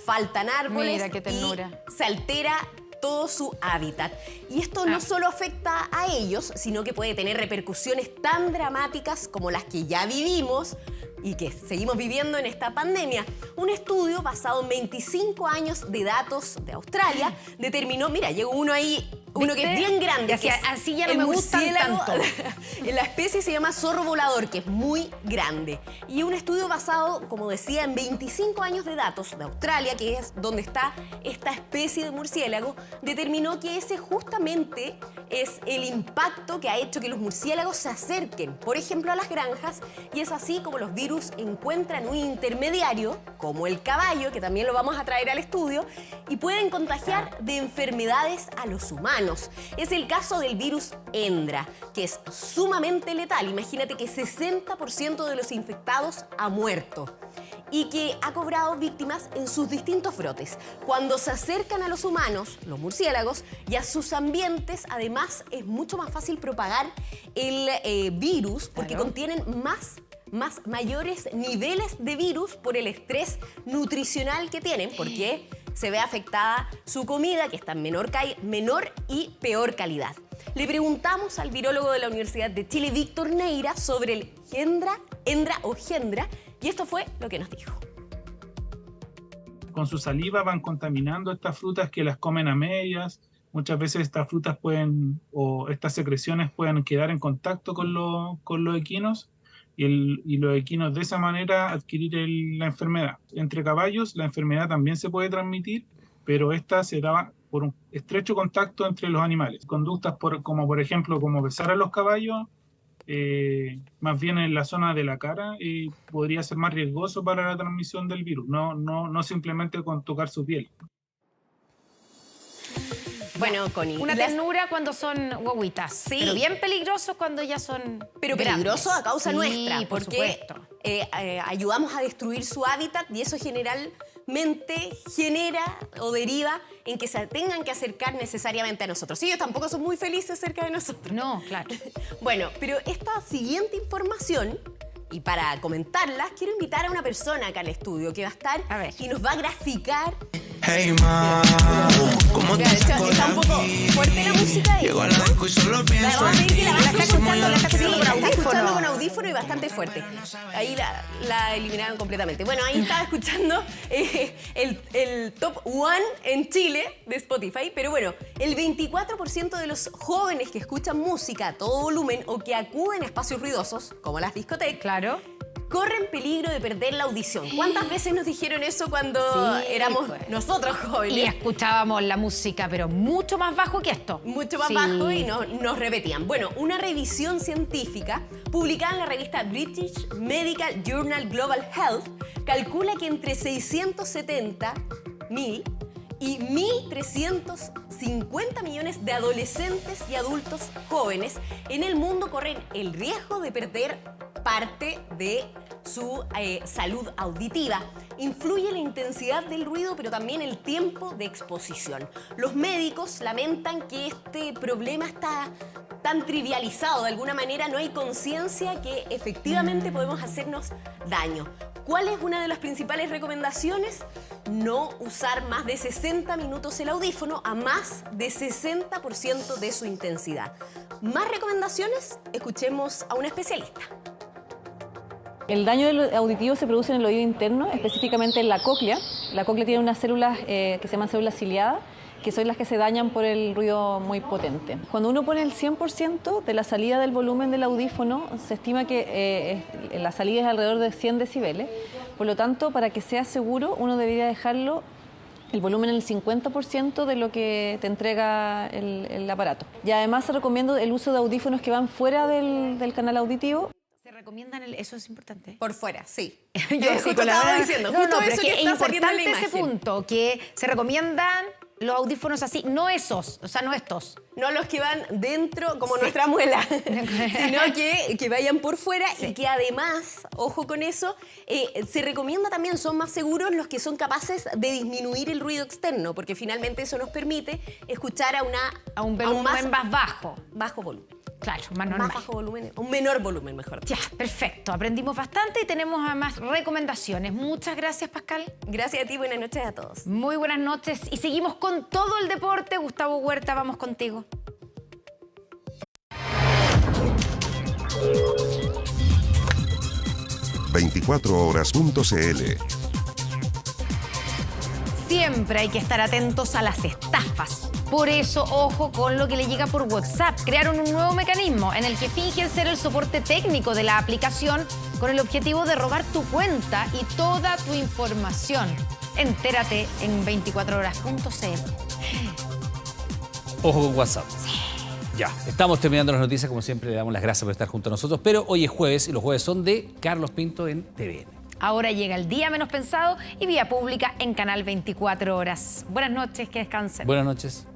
faltan árboles. Mira qué ternura. Y se altera todo su hábitat. Y esto no solo afecta a ellos, sino que puede tener repercusiones tan dramáticas como las que ya vivimos y que seguimos viviendo en esta pandemia. Un estudio basado en 25 años de datos de Australia determinó, mira, llegó uno ahí, uno que es bien grande, que así ya no me gustan tanto. La especie se llama zorro volador, que es muy grande. Y un estudio basado, como decía, en 25 años de datos de Australia, que es donde está esta especie de murciélago, determinó que ese justamente es el impacto que ha hecho que los murciélagos se acerquen, por ejemplo, a las granjas, y es así como los virus encuentran un intermediario, como el caballo, que también lo vamos a traer al estudio, y pueden contagiar de enfermedades a los humanos. Es el caso del virus Hendra, que es sumamente letal. Imagínate que 60% de los infectados ha muerto y que ha cobrado víctimas en sus distintos brotes. Cuando se acercan a los humanos, los murciélagos, y a sus ambientes, además es mucho más fácil propagar el virus porque contienen mayores niveles de virus por el estrés nutricional que tienen, porque se ve afectada su comida, que está en menor y peor calidad. Le preguntamos al virólogo de la Universidad de Chile, Víctor Neira, sobre el Hendra o Hendra, y esto fue lo que nos dijo. Con su saliva van contaminando estas frutas que las comen a medias. Muchas veces estas frutas estas secreciones pueden quedar en contacto con los equinos y los equinos de esa manera adquirir la enfermedad. Entre caballos la enfermedad también se puede transmitir, pero esta se da por un estrecho contacto entre los animales. Conductas como por ejemplo como besar a los caballos, más bien en la zona de la cara, podría ser más riesgoso para la transmisión del virus, no simplemente con tocar su piel. Bueno, Connie, una ternura cuando son guaguitas, sí, pero bien peligrosos cuando ya son pero peligrosos a causa nuestra, por porque ayudamos a destruir su hábitat y eso generalmente genera o deriva en que se tengan que acercar necesariamente a nosotros. Ellos tampoco son muy felices cerca de nosotros. No, claro. Bueno, pero esta siguiente información, y para comentarla, quiero invitar a una persona acá al estudio que va a estar y nos va a graficar. Hey, ma, ¿cómo te está un poco fuerte la música ahí, llego a la disco y solo pienso en ti. La está escuchando con audífono y bastante fuerte. Ahí la eliminaron completamente. Bueno, ahí estaba escuchando el top 1 en Chile de Spotify. Pero bueno, el 24% de los jóvenes que escuchan música a todo volumen o que acuden a espacios ruidosos, como las discotecas, corren peligro de perder la audición. ¿Cuántas veces nos dijeron eso cuando éramos nosotros jóvenes? Y escuchábamos la música, pero mucho más bajo que esto. Mucho más bajo y nos repetían. Bueno, una revisión científica publicada en la revista British Medical Journal Global Health calcula que entre 670.000 y 1.350 millones de adolescentes y adultos jóvenes en el mundo corren el riesgo de perder parte de su salud auditiva. Influye la intensidad del ruido, pero también el tiempo de exposición. Los médicos lamentan que este problema está tan trivializado. De alguna manera no hay conciencia que efectivamente podemos hacernos daño. ¿Cuál es una de las principales recomendaciones? No usar más de 60 minutos el audífono a más de 60% de su intensidad. ¿Más recomendaciones? Escuchemos a un especialista. El daño auditivo se produce en el oído interno, específicamente en la cóclea. La cóclea tiene unas células que se llaman células ciliadas, que son las que se dañan por el ruido muy potente. Cuando uno pone el 100% de la salida del volumen del audífono, se estima que la salida es alrededor de 100 decibeles. Por lo tanto, para que sea seguro, uno debería dejarlo el volumen el 50% de lo que te entrega el aparato. Y además se recomienda el uso de audífonos que van fuera del canal auditivo. Se recomiendan, eso es importante. Por fuera, sí. Yo justo estaba diciendo, no, justo pero eso es que que es está saliendo en la importante ese imagen. punto, que se recomiendan los audífonos así, no esos, o sea, no estos. No los que van dentro, como nuestra muela, sino que vayan por fuera y que además, ojo con eso, se recomienda también, son más seguros los que son capaces de disminuir el ruido externo, porque finalmente eso nos permite escuchar a un volumen más bajo. Bajo volumen. Claro, más normal. Más bajo volumen, un menor volumen, mejor dicho. Ya, perfecto. Aprendimos bastante y tenemos además recomendaciones. Muchas gracias, Pascal. Gracias a ti, buenas noches a todos. Muy buenas noches y seguimos con todo el deporte. Gustavo Huerta, vamos contigo. ...24horas.cl. Siempre hay que estar atentos a las estafas. Por eso, ojo con lo que le llega por WhatsApp. Crearon un nuevo mecanismo en el que fingen ser el soporte técnico de la aplicación con el objetivo de robar tu cuenta y toda tu información. Entérate en 24horas.cl. Ojo con WhatsApp. Ya, estamos terminando las noticias. Como siempre, le damos las gracias por estar junto a nosotros. Pero hoy es jueves y los jueves son de Carlos Pinto en TVN. Ahora llega el día menos pensado y vía pública en Canal 24 Horas. Buenas noches, que descansen. Buenas noches.